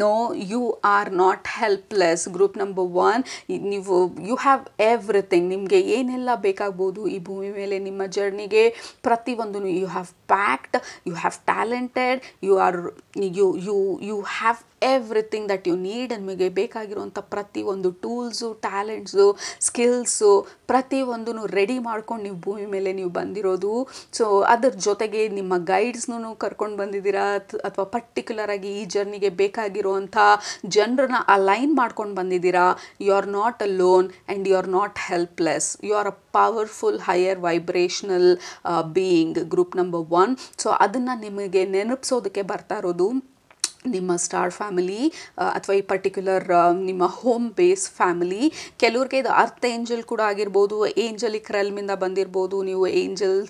no you are not helpless. Group number 1 ನೀವು ಯು ಹ್ಯಾವ್ ಎವ್ರಿಥಿಂಗ್. ನಿಮಗೆ ಏನೆಲ್ಲ ಬೇಕಾಗ್ಬೋದು ಈ ಭೂಮಿ ಮೇಲೆ ನಿಮ್ಮ ಜರ್ನಿಗೆ ಪ್ರತಿಯೊಂದೂ you have packed, you have talented, you have everything that you need. ನಿಮಗೆ ಬೇಕಾಗಿರುವಂಥ ಪ್ರತಿಯೊಂದು ಟೂಲ್ಸು, ಟ್ಯಾಲೆಂಟ್ಸು, ಸ್ಕಿಲ್ಸು ಪ್ರತಿಯೊಂದೂ ರೆಡಿ ಮಾಡ್ಕೊಂಡು ನೀವು ಭೂಮಿ ಮೇಲೆ ನೀವು ಬಂದಿರೋದು. ಸೊ ಅದ್ರ ಜೊತೆಗೆ ನಿಮ್ಮ ಗೈಡ್ಸ್ನೂ ಕರ್ಕೊಂಡು ಬಂದಿದ್ದೀರಾ, ಅಥವಾ ಪರ್ಟಿಕ್ಯುಲರಾಗಿ ಈ ಜರ್ನಿಗೆ ಬೇಕಾಗಿರುವಂಥ ಜನರನ್ನ ಅಲೈನ್ ಮಾಡ್ಕೊಂಡು ಬಂದಿದ್ದೀರಾ. You are not alone and you are not helpless. You are a powerful higher vibrational being group number 1. So ಅದನ್ನು ನಿಮಗೆ ನೆನಪಿಸೋದಕ್ಕೆ ಬರ್ತಾ ಇರೋದು ನಿಮ್ಮ ಸ್ಟಾರ್ ಫ್ಯಾಮಿಲಿ, ಅಥವಾ ಈ ಪರ್ಟಿಕ್ಯುಲರ್ ನಿಮ್ಮ ಹೋಮ್ ಬೇಸ್ ಫ್ಯಾಮಿಲಿ. ಕೆಲವ್ರಿಗೆ ಇದು ಅರ್ತ್ ಏಂಜಲ್ ಕೂಡ ಆಗಿರ್ಬೋದು, ಏಂಜಲಿಕ್ ರೆಲ್ಮಿಂದ ಬಂದಿರ್ಬೋದು. ನೀವು ಏಂಜಲ್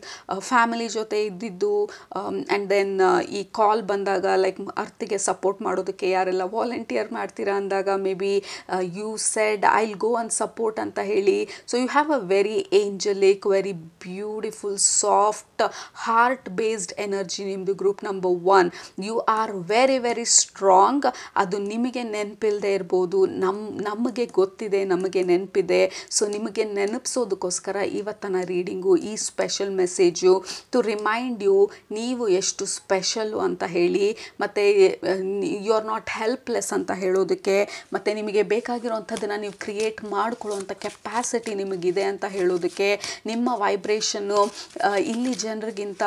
ಫ್ಯಾಮಿಲಿ ಜೊತೆ ಇದ್ದಿದ್ದು, ಆ್ಯಂಡ್ ದೆನ್ ಈ ಕಾಲ್ ಬಂದಾಗ ಲೈಕ್ ಅರ್ತಿಗೆ ಸಪೋರ್ಟ್ ಮಾಡೋದಕ್ಕೆ ಯಾರೆಲ್ಲ ವಾಲಂಟಿಯರ್ ಮಾಡ್ತೀರಾ ಅಂದಾಗ maybe you said I will go and support ಅಂತ ಹೇಳಿ. So you have a very angelic, very beautiful, soft, heart based energy ನಿಮ್ಮದು group number 1. You are very very strong. ಅದು ನಿಮಗೆ ನೆನಪಿಲ್ಲದೆ ಇರ್ಬೋದು, ನಮಗೆ ಗೊತ್ತಿದೆ, ನಮಗೆ ನೆನಪಿದೆ. ಸೊ ನಿಮಗೆ ನೆನಪಿಸೋದಕ್ಕೋಸ್ಕರ ಇವತ್ತನ ರೀಡಿಂಗು, ಈ special message to remind you ನೀವು ಎಷ್ಟು ಸ್ಪೆಷಲ್ಲು ಅಂತ ಹೇಳಿ, ಮತ್ತು ಯು ಆರ್ ನಾಟ್ ಹೆಲ್ಪ್ಲೆಸ್ ಅಂತ ಹೇಳೋದಕ್ಕೆ, ಮತ್ತು ನಿಮಗೆ ಬೇಕಾಗಿರೋವಂಥದ್ದನ್ನು ನೀವು ಕ್ರಿಯೇಟ್ ಮಾಡ್ಕೊಳ್ಳೋವಂಥ ಕೆಪ್ಯಾಸಿಟಿ ನಿಮಗಿದೆ ಅಂತ ಹೇಳೋದಕ್ಕೆ, ನಿಮ್ಮ ವೈಬ್ರೇಷನ್ನು ಇಲ್ಲಿ ಜನರಿಗಿಂತ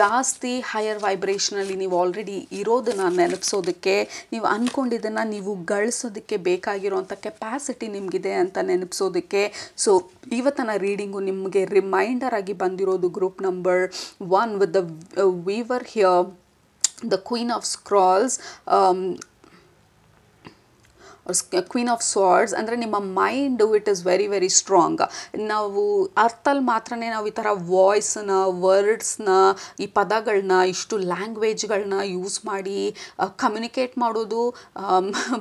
ಜಾಸ್ತಿ ಹೈಯರ್ ವೈಬ್ರೇಷನಲ್ಲಿ ನೀವು ಆಲ್ರೆಡಿ ಇರೋದನ್ನು ನೆನಪಿಸ್ ನೆನಪಿಸೋದಕ್ಕೆ, ನೀವು ಅಂದ್ಕೊಂಡಿದ್ದನ್ನು ನೀವು ಗಳಿಸೋದಕ್ಕೆ ಬೇಕಾಗಿರೋಂಥ ಕೆಪಾಸಿಟಿ ನಿಮಗಿದೆ ಅಂತ ನೆನಪಿಸೋದಕ್ಕೆ. ಸೊ ಇವತ್ತಿನ ರೀಡಿಂಗು ನಿಮಗೆ ರಿಮೈಂಡರ್ ಆಗಿ ಬಂದಿರೋದು group number 1 with the weaver here, the queen of scrolls, queen of swords. ಅಂದರೆ ನಿಮ್ಮ mind it is very very strong. ನಾವು ಅರ್ಥಲ್ಲಿ ಮಾತ್ರನೇ ನಾವು ಈ ಥರ ವಾಯ್ಸನ್ನ, ವರ್ಡ್ಸ್ನ, ಈ ಪದಗಳನ್ನ, ಇಷ್ಟು ಲ್ಯಾಂಗ್ವೇಜ್ಗಳನ್ನ ಯೂಸ್ ಮಾಡಿ ಕಮ್ಯುನಿಕೇಟ್ ಮಾಡೋದು.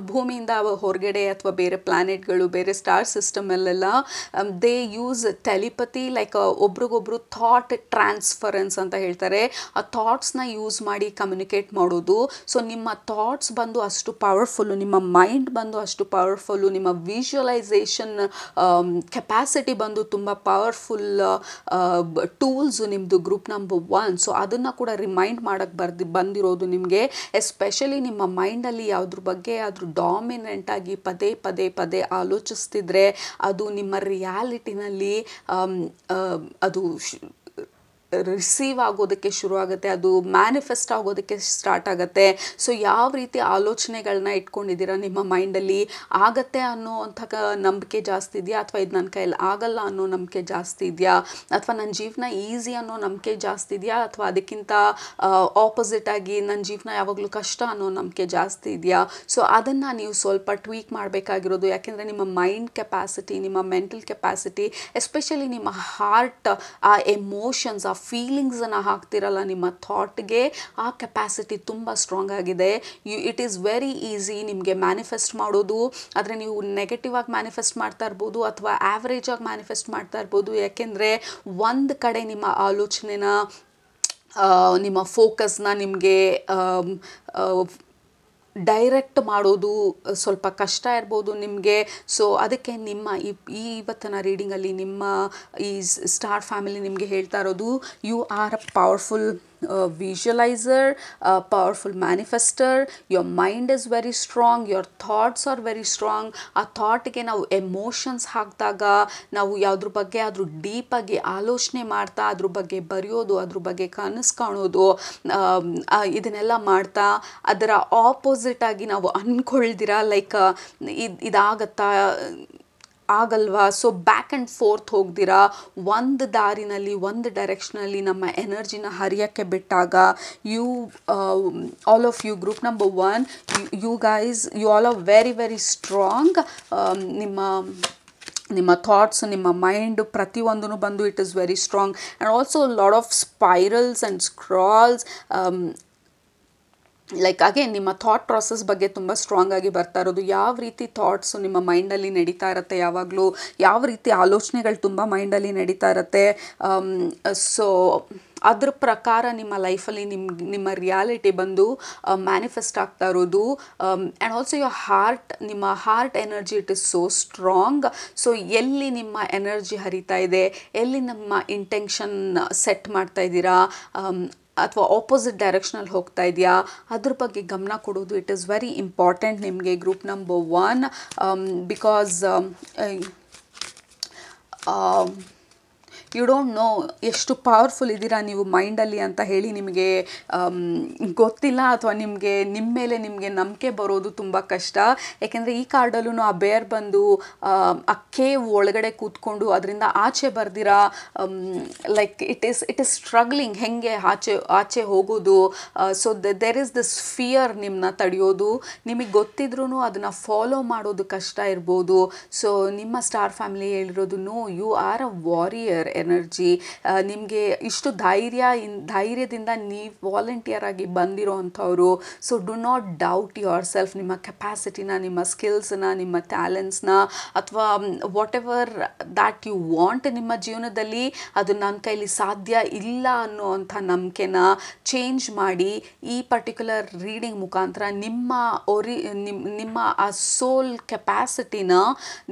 ಭೂಮಿಯಿಂದ ಹೊರಗಡೆ ಅಥವಾ ಬೇರೆ ಪ್ಲ್ಯಾನೆಟ್ಗಳು, ಬೇರೆ ಸ್ಟಾರ್ ಸಿಸ್ಟಮಲ್ಲೆಲ್ಲ ದೇ ಯೂಸ್ ಟೆಲಿಪತಿ, ಲೈಕ್ ಒಬ್ರಿಗೊಬ್ರು ಥಾಟ್ ಟ್ರಾನ್ಸ್ಫರೆನ್ಸ್ ಅಂತ ಹೇಳ್ತಾರೆ. ಆ ಥಾಟ್ಸ್ನ ಯೂಸ್ ಮಾಡಿ ಕಮ್ಯುನಿಕೇಟ್ ಮಾಡೋದು. ಸೊ ನಿಮ್ಮ ಥಾಟ್ಸ್ ಬಂದು ಅಷ್ಟು ಪವರ್ಫುಲ್ಲು, ನಿಮ್ಮ ಮೈಂಡ್ ಬಂದು ಅಷ್ಟು ಪವರ್ಫುಲ್ಲು, ನಿಮ್ಮ ವಿಜುವಲೈಸೇಷನ್ ಕೆಪಾಸಿಟಿ ಬಂದು ತುಂಬ ಪವರ್ಫುಲ್ ಟೂಲ್ಸು ನಿಮ್ಮದು ಗ್ರೂಪ್ ನಂಬರ್ 1. ಸೊ ಅದನ್ನು ಕೂಡ ರಿಮೈಂಡ್ ಮಾಡೋಕ್ಕೆ ಬಂದಿರೋದು ನಿಮಗೆ. ಎಸ್ಪೆಷಲಿ ನಿಮ್ಮ ಮೈಂಡಲ್ಲಿ ಯಾವುದ್ರ ಬಗ್ಗೆ ಆದರೂ ಡಾಮಿನೆಂಟಾಗಿ ಪದೇ ಪದೇ ಪದೇ ಆಲೋಚಿಸ್ತಿದ್ರೆ ಅದು ನಿಮ್ಮ ರಿಯಾಲಿಟಿನಲ್ಲಿ ಅದು ರಿಸೀವ್ ಆಗೋದಕ್ಕೆ ಶುರು ಆಗುತ್ತೆ, ಅದು ಮ್ಯಾನಿಫೆಸ್ಟ್ ಆಗೋದಕ್ಕೆ ಸ್ಟಾರ್ಟ್ ಆಗುತ್ತೆ. ಸೊ ಯಾವ ರೀತಿ ಆಲೋಚನೆಗಳನ್ನ ಇಟ್ಕೊಂಡಿದ್ದೀರಾ ನಿಮ್ಮ ಮೈಂಡಲ್ಲಿ, ಆಗತ್ತೆ ಅನ್ನೋವಂಥ ನಂಬಿಕೆ ಜಾಸ್ತಿ ಇದೆಯಾ, ಅಥವಾ ಇದು ನನ್ನ ಕೈಯಲ್ಲಿ ಆಗಲ್ಲ ಅನ್ನೋ ನಂಬಿಕೆ ಜಾಸ್ತಿ ಇದೆಯಾ, ಅಥವಾ ನನ್ನ ಜೀವನ ಈಸಿ ಅನ್ನೋ ನಂಬಿಕೆ ಜಾಸ್ತಿ ಇದೆಯಾ, ಅಥವಾ ಅದಕ್ಕಿಂತ ಆಪೋಸಿಟ್ ಆಗಿ ನನ್ನ ಜೀವನ ಯಾವಾಗಲೂ ಕಷ್ಟ ಅನ್ನೋ ನಂಬಿಕೆ ಜಾಸ್ತಿ ಇದೆಯಾ. ಸೊ ಅದನ್ನು ನೀವು ಸ್ವಲ್ಪ ಟ್ವೀಕ್ ಮಾಡಬೇಕಾಗಿರೋದು. ಯಾಕೆಂದರೆ ನಿಮ್ಮ ಮೈಂಡ್ ಕೆಪಾಸಿಟಿ, ನಿಮ್ಮ ಮೆಂಟಲ್ ಕೆಪಾಸಿಟಿ, ಎಸ್ಪೆಷಲಿ ನಿಮ್ಮ ಹಾರ್ಟ್, ಆ ಎಮೋಷನ್ಸ್, ಆ ಫೀಲಿಂಗ್ಸನ್ನು ಹಾಕ್ತಿರಲ್ಲ ನಿಮ್ಮ ಥಾಟ್ಗೆ, ಆ ಕೆಪಾಸಿಟಿ ತುಂಬ ಸ್ಟ್ರಾಂಗ್ ಆಗಿದೆ. ಇಟ್ ಈಸ್ ವೆರಿ ಈಸಿ ನಿಮಗೆ ಮ್ಯಾನಿಫೆಸ್ಟ್ ಮಾಡೋದು. ಆದರೆ ನೀವು ನೆಗೆಟಿವ್ ಆಗಿ ಮ್ಯಾನಿಫೆಸ್ಟ್ ಮಾಡ್ತಾ ಇರ್ಬೋದು ಅಥವಾ ಆ್ಯಾವ್ರೇಜ್ ಆಗಿ ಮ್ಯಾನಿಫೆಸ್ಟ್ ಮಾಡ್ತಾ ಇರ್ಬೋದು. ಯಾಕೆಂದರೆ ಒಂದು ಕಡೆ ನಿಮ್ಮ ಆಲೋಚನೆನ, ನಿಮ್ಮ ಫೋಕಸ್ನ ನಿಮಗೆ ಡೈರೆಕ್ಟ್ ಮಾಡೋದು ಸ್ವಲ್ಪ ಕಷ್ಟ ಇರ್ಬೋದು ನಿಮಗೆ. ಸೊ ಅದಕ್ಕೆ ನಿಮ್ಮ ಇವತ್ತಿನ ರೀಡಿಂಗಲ್ಲಿ ನಿಮ್ಮ ಈ ಸ್ಟಾರ್ ಫ್ಯಾಮಿಲಿ ನಿಮಗೆ ಹೇಳ್ತಾ ಇರೋದು, you are a powerful visualizer, a powerful manifester. Your mind is very strong, your thoughts are very strong. ಆ ಥಾಟ್ಗೆ ನಾವು ಎಮೋಷನ್ಸ್ ಹಾಕಿದಾಗ, ನಾವು ಯಾವುದ್ರ ಬಗ್ಗೆ ಆದರೂ ಡೀಪಾಗಿ ಆಲೋಚನೆ ಮಾಡ್ತಾ ಅದ್ರ ಬಗ್ಗೆ ಬರೆಯೋದು, ಅದ್ರ ಬಗ್ಗೆ ಕನಸು ಕಾಣೋದು, ಇದನ್ನೆಲ್ಲ ಮಾಡ್ತಾ ಅದರ ಆಪೋಸಿಟ್ ಆಗಿ ನಾವು ಅಂದ್ಕೊಳ್ದಿರ ಲೈಕ್ ಇದಾಗತ್ತಾ ಆಗಲ್ವಾ, ಸೊ ಬ್ಯಾಕ್ ಆ್ಯಂಡ್ ಫೋರ್ತ್ ಹೋಗ್ದಿರಾ ಒಂದು ದಾರಿನಲ್ಲಿ, ಒಂದು ಡೈರೆಕ್ಷನಲ್ಲಿ ನಮ್ಮ ಎನರ್ಜಿನ ಹರಿಯೋಕ್ಕೆ ಬಿಟ್ಟಾಗ, all of you group number 1, you guys, you all are very very strong. ನಿಮ್ಮ ಥಾಟ್ಸ್, ನಿಮ್ಮ ಮೈಂಡ್ ಪ್ರತಿಯೊಂದೂ ಬಂದು it is very strong. And also lot of spirals and scrolls, like again ನಿಮ್ಮ ಥಾಟ್ ಪ್ರಾಸೆಸ್ ಬಗ್ಗೆ ತುಂಬ ಸ್ಟ್ರಾಂಗ್ ಆಗಿ ಬರ್ತಾ ಇರೋದು. ಯಾವ ರೀತಿ ಥಾಟ್ಸು ನಿಮ್ಮ ಮೈಂಡಲ್ಲಿ ನಡೀತಾ ಇರುತ್ತೆ, ಯಾವಾಗಲೂ ಯಾವ ರೀತಿ ಆಲೋಚನೆಗಳು ತುಂಬ ಮೈಂಡಲ್ಲಿ ನಡೀತಾ ಇರುತ್ತೆ. ಸೊ ಅದ್ರ ಪ್ರಕಾರ ನಿಮ್ಮ ಲೈಫಲ್ಲಿ ನಿಮ್ಮ ರಿಯಾಲಿಟಿ ಬಂದು ಮ್ಯಾನಿಫೆಸ್ಟ್ ಆಗ್ತಾ ಇರೋದು. ಆ್ಯಂಡ್ ಆಲ್ಸೋ ಯುವರ್ ಹಾರ್ಟ್, ನಿಮ್ಮ heart energy it is so strong. So ಎಲ್ಲಿ ನಿಮ್ಮ ಎನರ್ಜಿ ಹರಿತಾ ಇದೆ, ಎಲ್ಲಿ ನಮ್ಮ ಇಂಟೆನ್ಷನ್ ಸೆಟ್ ಮಾಡ್ತಾ ಇದ್ದೀರಾ, ಅಥವಾ ಆಪೋಸಿಟ್ ಡೈರೆಕ್ಷನಲ್ಲಿ ಹೋಗ್ತಾ ಇದೆಯಾ, ಅದ್ರ ಬಗ್ಗೆ ಗಮನ ಕೊಡೋದು ಇಟ್ ಈಸ್ ವೆರಿ ಇಂಪಾರ್ಟೆಂಟ್ ನಿಮಗೆ group number 1. Because you don't know ಎಷ್ಟು ಪವರ್ಫುಲ್ ಇದ್ದೀರಾ ನೀವು ಮೈಂಡಲ್ಲಿ ಅಂತ ಹೇಳಿ ನಿಮಗೆ ಗೊತ್ತಿಲ್ಲ, ಅಥವಾ ನಿಮ್ಮ ಮೇಲೆ ನಿಮಗೆ ನಂಬಿಕೆ ಬರೋದು ತುಂಬ ಕಷ್ಟ. ಯಾಕೆಂದರೆ ಈ ಕಾರ್ಡಲ್ಲೂ ಆ ಬೇರ್ ಬಂದು ಆ ಕೇವ್ ಒಳಗಡೆ ಕೂತ್ಕೊಂಡು ಅದರಿಂದ ಆಚೆ ಬರ್ದಿರಾ, ಲೈಕ್ ಇಟ್ ಈಸ್ ಸ್ಟ್ರಗ್ಲಿಂಗ್, ಹೆಂಗೆ ಆಚೆ ಹೋಗೋದು. So there is this fear ನಿಮ್ಮನ್ನ ತಡೆಯೋದು. ನಿಮಗೆ ಗೊತ್ತಿದ್ರೂ ಅದನ್ನು ಫಾಲೋ ಮಾಡೋದು ಕಷ್ಟ ಇರ್ಬೋದು. ಸೊ ನಿಮ್ಮ ಸ್ಟಾರ್ ಫ್ಯಾಮಿಲಿ ಹೇಳಿರೋದು, no, you are a warrior energy. ನಿಮಗೆ ಇಷ್ಟು ಧೈರ್ಯದಿಂದ ನೀವು ವಾಲಂಟಿಯರ್ ಆಗಿ ಬಂದಿರೋ ಅಂಥವ್ರು. So do not doubt yourself, ನಿಮ್ಮ ಕೆಪಾಸಿಟಿನ, ನಿಮ್ಮ ಸ್ಕಿಲ್ಸ್ನ, ನಿಮ್ಮ ಟ್ಯಾಲೆಂಟ್ಸ್ನ, ಅಥವಾ whatever that you want ನಿಮ್ಮ ಜೀವನದಲ್ಲಿ, ಅದು ನನ್ನ ಕೈಲಿ ಸಾಧ್ಯ ಇಲ್ಲ ಅನ್ನೋವಂಥ ನಂಬಿಕೆನ ಚೇಂಜ್ ಮಾಡಿ ಈ ಪರ್ಟಿಕ್ಯುಲರ್ ರೀಡಿಂಗ್ ಮುಖಾಂತರ ನಿಮ್ಮ ಆ ಸೋಲ್ ಕೆಪಾಸಿಟಿನ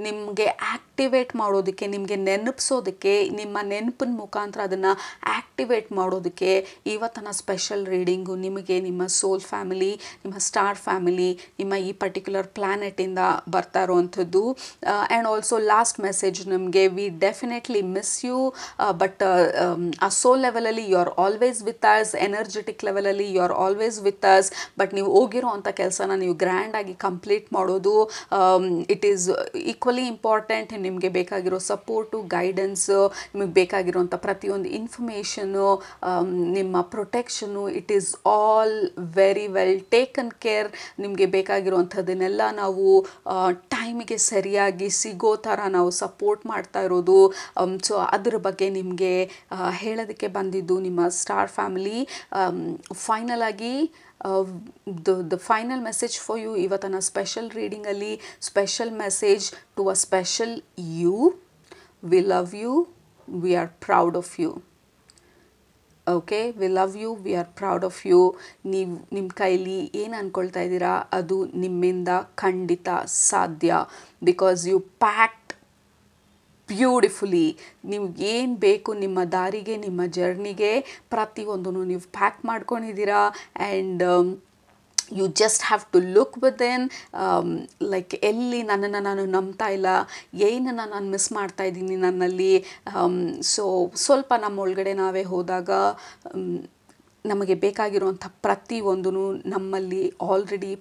ನಿಮಗೆ ಆ್ಯಕ್ಟಿವೇಟ್ ಮಾಡೋದಕ್ಕೆ, ನಿಮಗೆ ನೆನಪಿಸೋದಕ್ಕೆ, ನಿಮ್ಮ ನೆನಪಿನ ಮುಖಾಂತರ ಅದನ್ನು ಆ್ಯಕ್ಟಿವೇಟ್ ಮಾಡೋದಕ್ಕೆ ಇವತ್ತಿನ ಸ್ಪೆಷಲ್ ರೀಡಿಂಗು ನಿಮಗೆ ನಿಮ್ಮ ಸೋಲ್ ಫ್ಯಾಮಿಲಿ, ನಿಮ್ಮ ಸ್ಟಾರ್ ಫ್ಯಾಮಿಲಿ, ನಿಮ್ಮ ಈ ಪರ್ಟಿಕ್ಯುಲರ್ ಪ್ಲ್ಯಾನೆಟಿಂದ ಬರ್ತಾ ಇರೋವಂಥದ್ದು. ಆ್ಯಂಡ್ ಆಲ್ಸೋ ಲಾಸ್ಟ್ ಮೆಸೇಜ್ ನಿಮಗೆ, we definitely miss you, but ಆ ಸೋಲ್ ಲೆವೆಲಲ್ಲಿ you are always with us, energetic ಲೆವೆಲಲ್ಲಿ you are always with us. But ನೀವು ಹೋಗಿರೋ ಅಂಥ ಕೆಲಸನ ನೀವು ಗ್ರ್ಯಾಂಡಾಗಿ ಕಂಪ್ಲೀಟ್ ಮಾಡೋದು ಇಟ್ ಈಸ್ ಈಕ್ವಲಿ ಇಂಪಾರ್ಟೆಂಟ್. ನಿಮಗೆ ಬೇಕಾಗಿರೋ ಸಪೋರ್ಟು, ಗೈಡೆನ್ಸು, ನಿಮಗೆ ಬೇಕಾಗಿರೋಂಥ ಪ್ರತಿಯೊಂದು ಇನ್ಫಾರ್ಮೇಷನು, ನಿಮ್ಮ protection, it is all very well taken care. ನಿಮಗೆ ಬೇಕಾಗಿರುವಂಥದ್ದನ್ನೆಲ್ಲ ನಾವು ಟೈಮಿಗೆ ಸರಿಯಾಗಿ ಸಿಗೋ ಥರ ನಾವು ಸಪೋರ್ಟ್ ಮಾಡ್ತಾ ಇರೋದು. ಸೊ ಅದ್ರ ಬಗ್ಗೆ ನಿಮಗೆ ಹೇಳೋದಕ್ಕೆ ಬಂದಿದ್ದು ನಿಮ್ಮ ಸ್ಟಾರ್ ಫ್ಯಾಮಿಲಿ. ಫೈನಲ್ ಆಗಿ the final message for you ಇವತ್ತಿನ ಸ್ಪೆಷಲ್ ರೀಡಿಂಗಲ್ಲಿ special message to a special you. We love you, we are proud of you. Okay, we love you, we are proud of you. ನೀವು ನಿಮ್ಮ ಕೈಲಿ ಏನು ಅಂದ್ಕೊಳ್ತಾ ಇದ್ದೀರಾ ಅದು ನಿಮ್ಮಿಂದ ಖಂಡಿತ ಸಾಧ್ಯ. Because you packed beautifully. ನೀವು ಏನು ಬೇಕು ನಿಮ್ಮ ದಾರಿಗೆ, ನಿಮ್ಮ ಜರ್ನಿಗೆ ಪ್ರತಿಯೊಂದನ್ನು ನೀವು ಪ್ಯಾಕ್ ಮಾಡ್ಕೊಂಡಿದ್ದೀರಾ. And you just have to look within, like ಎಲ್ಲಿ ನನ್ನನ್ನು ನಾನು ನಂಬ್ತಾ ಇಲ್ಲ, ಏನನ್ನು ನಾನು ಮಿಸ್ ಮಾಡ್ತಾ ಇದ್ದೀನಿ ನನ್ನಲ್ಲಿ. ಸೊ ಸ್ವಲ್ಪ ನಮ್ಮ ಒಳಗಡೆ ನಾವೇ ಹೋದಾಗ ನಮಗೆ ಬೇಕಾಗಿರುವಂಥ ಪ್ರತಿಯೊಂದೂ ನಮ್ಮಲ್ಲಿ ಆಲ್ರೆಡಿ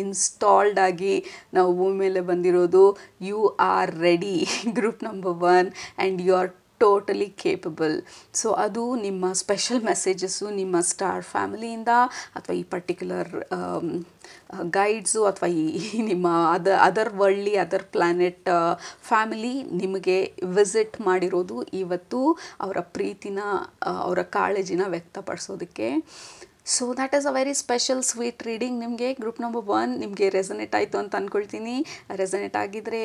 ಇನ್ಸ್ಟಾಲ್ಡ್ ಆಗಿ ನಾವು ಭೂಮಿ ಮೇಲೆ ಬಂದಿರೋದು. You are ready, group number 1, and you are totally capable. So ಅದು ನಿಮ್ಮ ಸ್ಪೆಷಲ್ ಮೆಸೇಜಸ್ಸು ನಿಮ್ಮ ಸ್ಟಾರ್ ಫ್ಯಾಮಿಲಿಯಿಂದ, ಅಥವಾ ಈ ಪರ್ಟಿಕ್ಯುಲರ್ ಗೈಡ್ಸು, ಅಥವಾ ಈ ನಿಮ್ಮ other worldly, other planet family ನಿಮಗೆ ವಿಸಿಟ್ ಮಾಡಿರೋದು ಇವತ್ತು ಅವರ ಪ್ರೀತಿನ, ಅವರ ಕಾಳಜಿನ ವ್ಯಕ್ತಪಡಿಸೋದಕ್ಕೆ. So that is a very special sweet reading. ನಿಮಗೆ ಗ್ರೂಪ್ ನಂಬರ್ 1 ನಿಮಗೆ ರೆಸನೇಟ್ ಆಯಿತು ಅಂತ ಅಂದ್ಕೊಳ್ತೀನಿ. ರೆಸನೇಟ್ ಆಗಿದ್ದರೆ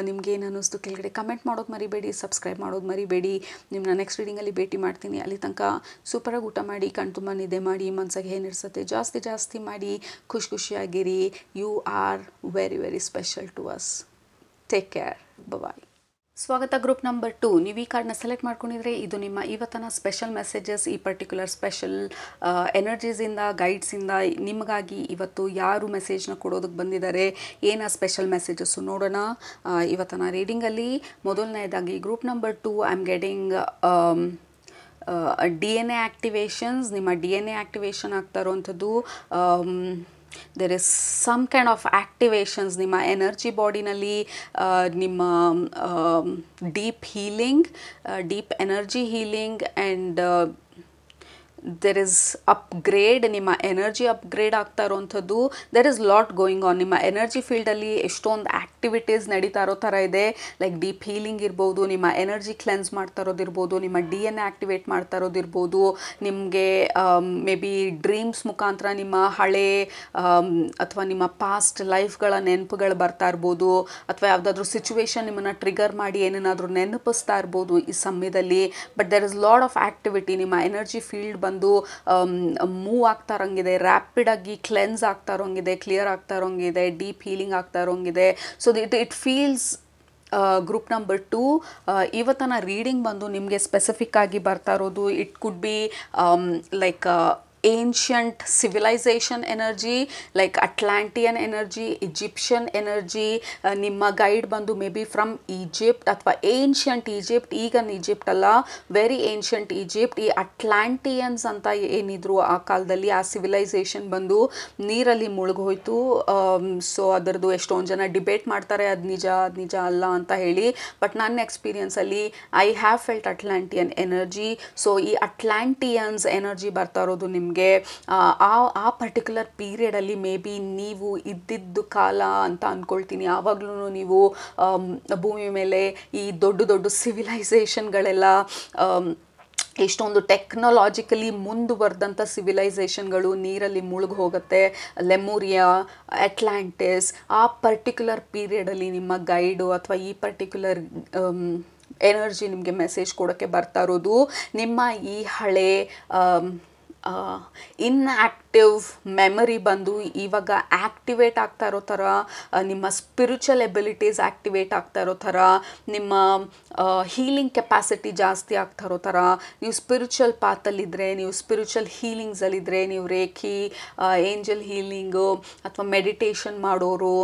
ನಿಮ್ಗೆ ಏನು ಅನ್ನಿಸ್ತು ಕೆಳಗಡೆ ಕಮೆಂಟ್ ಮಾಡೋದು ಮರಿಬೇಡಿ, ಸಬ್ಸ್ಕ್ರೈಬ್ ಮಾಡೋದು ಮರಿಬೇಡಿ. ನಿಮ್ಮನ್ನ ನೆಕ್ಸ್ಟ್ ರೀಡಿಂಗಲ್ಲಿ ಭೇಟಿ ಮಾಡ್ತೀನಿ. ಅಲ್ಲಿ ತನಕ ಸೂಪರಾಗಿ ಊಟ ಮಾಡಿ, ಕಣ್ತುಂಬ ನಿದ್ದೆ ಮಾಡಿ, ಮನಸ್ಸಿಗೆ ಏನಿರ್ಸುತ್ತೆ ಜಾಸ್ತಿ ಮಾಡಿ, ಖುಷಿಯಾಗಿರಿ. You are very very special to us. Take care, bye. ಸ್ವಾಗತ ಗ್ರೂಪ್ ನಂಬರ್ 2. ನೀವು ಈ ಕಾರ್ಡ್ನ ಸೆಲೆಕ್ಟ್ ಮಾಡ್ಕೊಂಡಿದ್ರೆ ಇದು ನಿಮ್ಮ ಇವತ್ತಿನ ಸ್ಪೆಷಲ್ ಮೆಸೇಜಸ್. ಈ ಪರ್ಟಿಕ್ಯುಲರ್ ಸ್ಪೆಷಲ್ ಎನರ್ಜೀಸಿಂದ, ಗೈಡ್ಸಿಂದ ನಿಮಗಾಗಿ ಇವತ್ತು ಯಾರು ಮೆಸೇಜ್ನ ಕೊಡೋದಕ್ಕೆ ಬಂದಿದ್ದಾರೆ, ಏನು ಸ್ಪೆಷಲ್ ಮೆಸೇಜಸ್ಸು ನೋಡೋಣ ಇವತ್ತಿನ ರೀಡಿಂಗಲ್ಲಿ. ಮೊದಲನೇದಾಗಿ group number 2, I am getting DNA activations. ನಿಮ್ಮ DNA ಆ್ಯಕ್ಟಿವೇಷನ್ ಆಗ್ತಾ ಇರೋವಂಥದ್ದು. there is some kind of activations ನಿಮ್ಮ ಎನರ್ಜಿ ಬಾಡಿನಲ್ಲಿ, ನಿಮ್ಮ deep healing, deep energy healing, and there is upgrade. ನಿಮ್ಮ ಎನರ್ಜಿ ಅಪ್ಗ್ರೇಡ್ ಆಗ್ತಾ ಇರೋವಂಥದ್ದು. There is lot going on. ನಿಮ್ಮ ಎನರ್ಜಿ ಫೀಲ್ಡಲ್ಲಿ ಎಷ್ಟೊಂದು ಆ್ಯಕ್ಟಿವಿಟೀಸ್ ನಡೀತಾ ಇರೋ ಥರ ಇದೆ. ಲೈಕ್ ಡೀಪ್ ಹೀಲಿಂಗ್ ಇರ್ಬೋದು, ನಿಮ್ಮ ಎನರ್ಜಿ ಕ್ಲೆನ್ಸ್ ಮಾಡ್ತಾ ಇರೋದಿರ್ಬೋದು, ನಿಮ್ಮ DNA ಆ್ಯಕ್ಟಿವೇಟ್ ಮಾಡ್ತಾ ಇರೋದಿರ್ಬೋದು, ನಿಮಗೆ ಮೇ ಬಿ ಡ್ರೀಮ್ಸ್ ಮುಖಾಂತರ ನಿಮ್ಮ ಹಳೆ ಅಥವಾ ನಿಮ್ಮ ಪಾಸ್ಟ್ ಲೈಫ್ಗಳ ನೆನಪುಗಳು ಬರ್ತಾ ಇರ್ಬೋದು, ಅಥವಾ ಯಾವುದಾದ್ರೂ ಸಿಚುವೇಶನ್ ನಿಮ್ಮನ್ನು ಟ್ರಿಗರ್ ಮಾಡಿ ಏನನ್ನಾದರೂ ನೆನಪಿಸ್ತಾ ಇರ್ಬೋದು ಈ ಸಮಯದಲ್ಲಿ. But there is lot of activity. ನಿಮ್ಮ ಎನರ್ಜಿ ಫೀಲ್ಡ್ ಬಂದು ಮೂವ್ ಆಗ್ತಾ ಇರೋಂಗಿದೆ, ರ್ಯಾಪಿಡಾಗಿ ಕ್ಲೆನ್ಸ್ ಆಗ್ತಾ ಇರೋಂಗಿದೆ, ಕ್ಲಿಯರ್ ಆಗ್ತಾ ಇರೋಂಗಿದೆ, ಡೀಪ್ ಹೀಲಿಂಗ್ ಆಗ್ತಾ ಇರೋಂಗಿದೆ. So it feels group number 2 ಇವತ್ತಿನ ರೀಡಿಂಗ್ ಬಂದು ನಿಮಗೆ ಸ್ಪೆಸಿಫಿಕ್ ಆಗಿ ಬರ್ತಾ ಇರೋದು. It could be like ancient civilization energy, like Atlantean energy, Egyptian energy. ನಿಮ್ಮ ಗೈಡ್ ಬಂದು ಮೇ ಬಿ ಫ್ರಮ್ ಈಜಿಪ್ಟ್ ಅಥವಾ ಏನ್ಷಂಟ್ ಈಜಿಪ್ಟ್. ಈಗನ್ ಈಜಿಪ್ಟ್ ಅಲ್ಲ, ವೆರಿ ಏನ್ಷಂಟ್ ಈಜಿಪ್ಟ್. ಈ ಅಟ್ಲಾಂಟಿಯನ್ಸ್ ಅಂತ ಏನಿದ್ರು ಆ ಕಾಲದಲ್ಲಿ, ಆ ಸಿವಿಲೈಸೇಷನ್ ಬಂದು ನೀರಲ್ಲಿ ಮುಳುಗೋಯ್ತು. ಸೊ ಅದರದ್ದು ಎಷ್ಟೊಂದು ಜನ ಡಿಬೇಟ್ ಮಾಡ್ತಾರೆ, ಅದು ನಿಜ ಅಲ್ಲ ಅಂತ ಹೇಳಿ. ಬಟ್ ನನ್ನ ಎಕ್ಸ್ಪೀರಿಯನ್ಸಲ್ಲಿ I have felt Atlantean energy. So ಈ ಅಟ್ಲಾಂಟಿಯನ್ಸ್ ಎನರ್ಜಿ ಬರ್ತಾ ಇರೋದು ನಿಮಗೆ ಆ ಪರ್ಟಿಕ್ಯುಲರ್ ಪೀರಿಯಡಲ್ಲಿ ಮೇ ಬಿ ನೀವು ಇದ್ದಿದ್ದು ಕಾಲ ಅಂತ ಅಂದ್ಕೊಳ್ತೀನಿ. ಆವಾಗಲೂ ನೀವು ಭೂಮಿ ಮೇಲೆ ಈ ದೊಡ್ಡ ಸಿವಿಲೈಸೇಷನ್ಗಳೆಲ್ಲ, ಎಷ್ಟೊಂದು ಟೆಕ್ನಾಲಜಿಕಲಿ ಮುಂದುವರೆದಂಥ ಸಿವಿಲೈಸೇಷನ್ಗಳು ನೀರಲ್ಲಿ ಮುಳುಗಿ ಹೋಗುತ್ತೆ. ಲೆಮೂರಿಯಾ, ಅಟ್ಲಾಂಟಿಸ್, ಆ ಪರ್ಟಿಕ್ಯುಲರ್ ಪೀರಿಯಡಲ್ಲಿ ನಿಮ್ಮ ಗೈಡು ಅಥವಾ ಈ ಪರ್ಟಿಕ್ಯುಲರ್ ಎನರ್ಜಿ ನಿಮಗೆ ಮೆಸೇಜ್ ಕೊಡೋಕ್ಕೆ ಬರ್ತಾ ಇರೋದು. ನಿಮ್ಮ ಈ ಹಳೆ ಇನ್ಆ್ಯಕ್ಟಿವ್ ಮೆಮರಿ ಬಂದು ಇವಾಗ ಆ್ಯಕ್ಟಿವೇಟ್ ಆಗ್ತಾ ಇರೋ ಥರ, ನಿಮ್ಮ ಸ್ಪಿರಿಚುವಲ್ ಎಬಿಲಿಟೀಸ್ ಆ್ಯಕ್ಟಿವೇಟ್ ಆಗ್ತಾ ಇರೋ ಥರ, ನಿಮ್ಮ ಹೀಲಿಂಗ್ ಕೆಪಾಸಿಟಿ ಜಾಸ್ತಿ ಆಗ್ತಾ ಇರೋ ಥರ, ನೀವು ಸ್ಪಿರಿಚುವಲ್ ಪಾತಲ್ಲಿದ್ದರೆ, ನೀವು ಸ್ಪಿರಿಚುವಲ್ ಹೀಲಿಂಗ್ಸಲ್ಲಿದ್ದರೆ, ನೀವು ರೇಖಿ, ಏಂಜಲ್ ಹೀಲಿಂಗು ಅಥವಾ ಮೆಡಿಟೇಷನ್ ಮಾಡೋರು,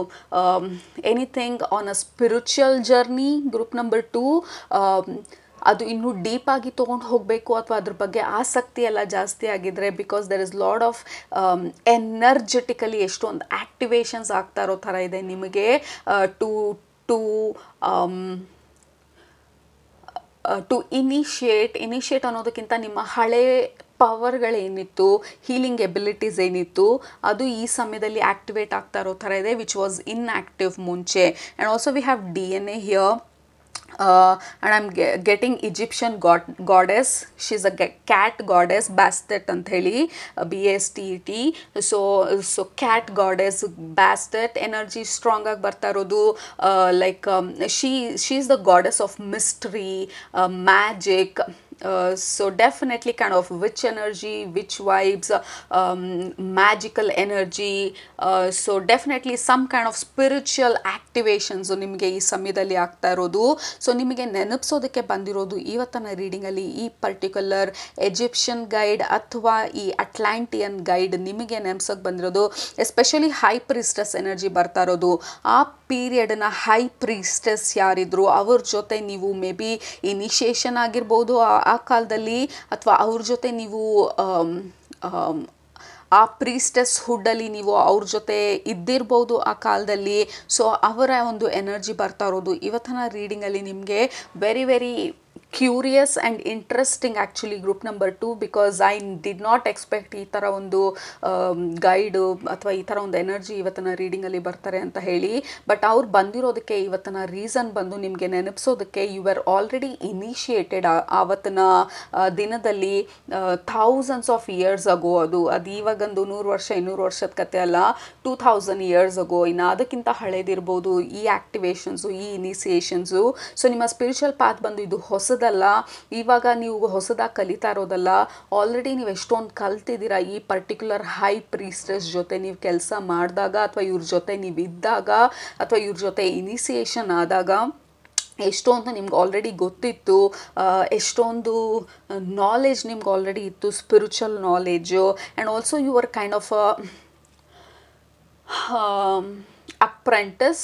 anything on a spiritual journey group number 2, ಅದು ಇನ್ನೂ ಡೀಪಾಗಿ ತೊಗೊಂಡು ಹೋಗಬೇಕು ಅಥವಾ ಅದ್ರ ಬಗ್ಗೆ ಆಸಕ್ತಿ ಎಲ್ಲ ಜಾಸ್ತಿ ಆಗಿದ್ರೆ, because there is lot of energetically ಎಷ್ಟೊಂದು ಆ್ಯಕ್ಟಿವೇಶನ್ಸ್ ಆಗ್ತಾ ಇರೋ ಥರ ಇದೆ ನಿಮಗೆ ಟು ಇನಿಷಿಯೇಟ್ ಅನ್ನೋದಕ್ಕಿಂತ ನಿಮ್ಮ ಹಳೆ ಪವರ್ಗಳೇನಿತ್ತು, ಹೀಲಿಂಗ್ ಎಬಿಲಿಟೀಸ್ ಏನಿತ್ತು, ಅದು ಈ ಸಮಯದಲ್ಲಿ ಆ್ಯಕ್ಟಿವೇಟ್ ಆಗ್ತಾ ಇರೋ ಥರ ಇದೆ, ವಿಚ್ ವಾಸ್ ಇನ್ಆ್ಯಕ್ಟಿವ್ ಮುಂಚೆ. And also we have DNA here. And I'm getting Egyptian goddess. She's a cat goddess, Bastet ಅಂತ ಹೇಳಿ, BASTET. So cat goddess, Bastet energy strong ಆಗಿ ಬರ್ತಾ ಇರೋದು. Like she is the goddess of mystery, magic. So definitely kind of witch energy, witch vibes, magical energy. So definitely some kind of spiritual activations ನಿಮಗೆ ಈ ಸಮಯದಲ್ಲಿ ಆಗ್ತಾ ಇರೋದು. So ನಿಮಗೆ ನೆನಪಿಸೋದಕ್ಕೆ ಬಂದಿರೋದು ಇವತ್ತಿನ ರೀಡಿಂಗಲ್ಲಿ ಈ ಪರ್ಟಿಕ್ಯುಲರ್ ಎಜಿಪ್ಷಿಯನ್ ಗೈಡ್ ಅಥವಾ ಈ ಅಟ್ಲಾಂಟಿಯನ್ ಗೈಡ್ ನಿಮಗೆ ನೆನಪಿಸೋಕೆ ಬಂದಿರೋದು. ಎಸ್ಪೆಷಲಿ ಹೈ ಪ್ರೀಸ್ಟಸ್ ಎನರ್ಜಿ ಬರ್ತಾ ಇರೋದು. ಆ ಪೀರಿಯಡ್ನ ಹೈ ಪ್ರೀಸ್ಟಸ್ ಯಾರಿದ್ರು ಅವ್ರ ಜೊತೆ ನೀವು ಮೇ ಬಿ ಇನಿಷಿಯೇಷನ್ ಆಗಿರ್ಬೋದು ಆ ಕಾಲದಲ್ಲಿ, ಅಥವಾ ಅವ್ರ ಜೊತೆ ನೀವು ಆ ಪ್ರೀಸ್ಟಸ್ ಹುಡ್ಡಲ್ಲಿ ನೀವು ಅವ್ರ ಜೊತೆ ಇದ್ದಿರ್ಬೋದು ಆ ಕಾಲದಲ್ಲಿ. ಸೊ ಅವರ ಒಂದು ಎನರ್ಜಿ ಬರ್ತಾ ಇರೋದು ಇವತ್ತಿನ ರೀಡಿಂಗಲ್ಲಿ ನಿಮಗೆ very very curious and interesting actually group number 2, because I did not expect ಈ ಥರ ಒಂದು ಗೈಡು ಅಥವಾ ಈ ಥರ ಒಂದು ಎನರ್ಜಿ ಇವತ್ತಿನ ರೀಡಿಂಗಲ್ಲಿ ಬರ್ತಾರೆ ಅಂತ ಹೇಳಿ. ಬಟ್ ಅವ್ರು ಬಂದಿರೋದಕ್ಕೆ ಇವತ್ತಿನ ರೀಸನ್ ಬಂದು ನಿಮಗೆ ನೆನಪಿಸೋದಕ್ಕೆ, ಯು ಆರ್ ಆಲ್ರೆಡಿ ಇನಿಷಿಯೇಟೆಡ್ ಆವತ್ತಿನ ದಿನದಲ್ಲಿ, ಥೌಸಂಡ್ಸ್ ಆಫ್ ಇಯರ್ಸ್ ಅಗೋ. ಅದು ಇವಾಗಂದು 100 ವರ್ಷ 200 ವರ್ಷದ ಕತೆ ಅಲ್ಲ, 2000 ಇಯರ್ಸ್ ಅಗೋ, ಇನ್ನು ಅದಕ್ಕಿಂತ ಹಳೇದಿರ್ಬೋದು ಈ ಆ್ಯಕ್ಟಿವೇಶನ್ಸು, ಈ ಇನಿಷಿಯೇಷನ್ಸು. ಸೊ ನಿಮ್ಮ ಸ್ಪಿರಿಚುವಲ್ ಪಾತ್ ಬಂದು ಇದು ಹೊಸದಲ್ಲ, ಇವಾಗ ನೀವು ಹೊಸದಾಗಿ ಕಲಿತಾ ಇರೋದಲ್ಲ, ಆಲ್ರೆಡಿ ನೀವು ಎಷ್ಟೊಂದು ಕಲ್ತಿದ್ದೀರಾ ಈ ಪರ್ಟಿಕ್ಯುಲರ್ ಹೈ ಪ್ರೀಸ್ಟಸ್ ಜೊತೆ ನೀವು ಕೆಲಸ ಮಾಡಿದಾಗ, ಅಥವಾ ಇವ್ರ ಜೊತೆ ನೀವು ಇದ್ದಾಗ, ಅಥವಾ ಇವ್ರ ಜೊತೆ ಇನಿಷಿಯೇಷನ್ ಆದಾಗ ಎಷ್ಟೊಂದು ನಿಮ್ಗೆ ಆಲ್ರೆಡಿ ಗೊತ್ತಿತ್ತು, ಎಷ್ಟೊಂದು ನಾಲೆಜ್ ನಿಮ್ಗೆ ಆಲ್ರೆಡಿ ಇತ್ತು, spiritual knowledge. And also you are kind of apprentice.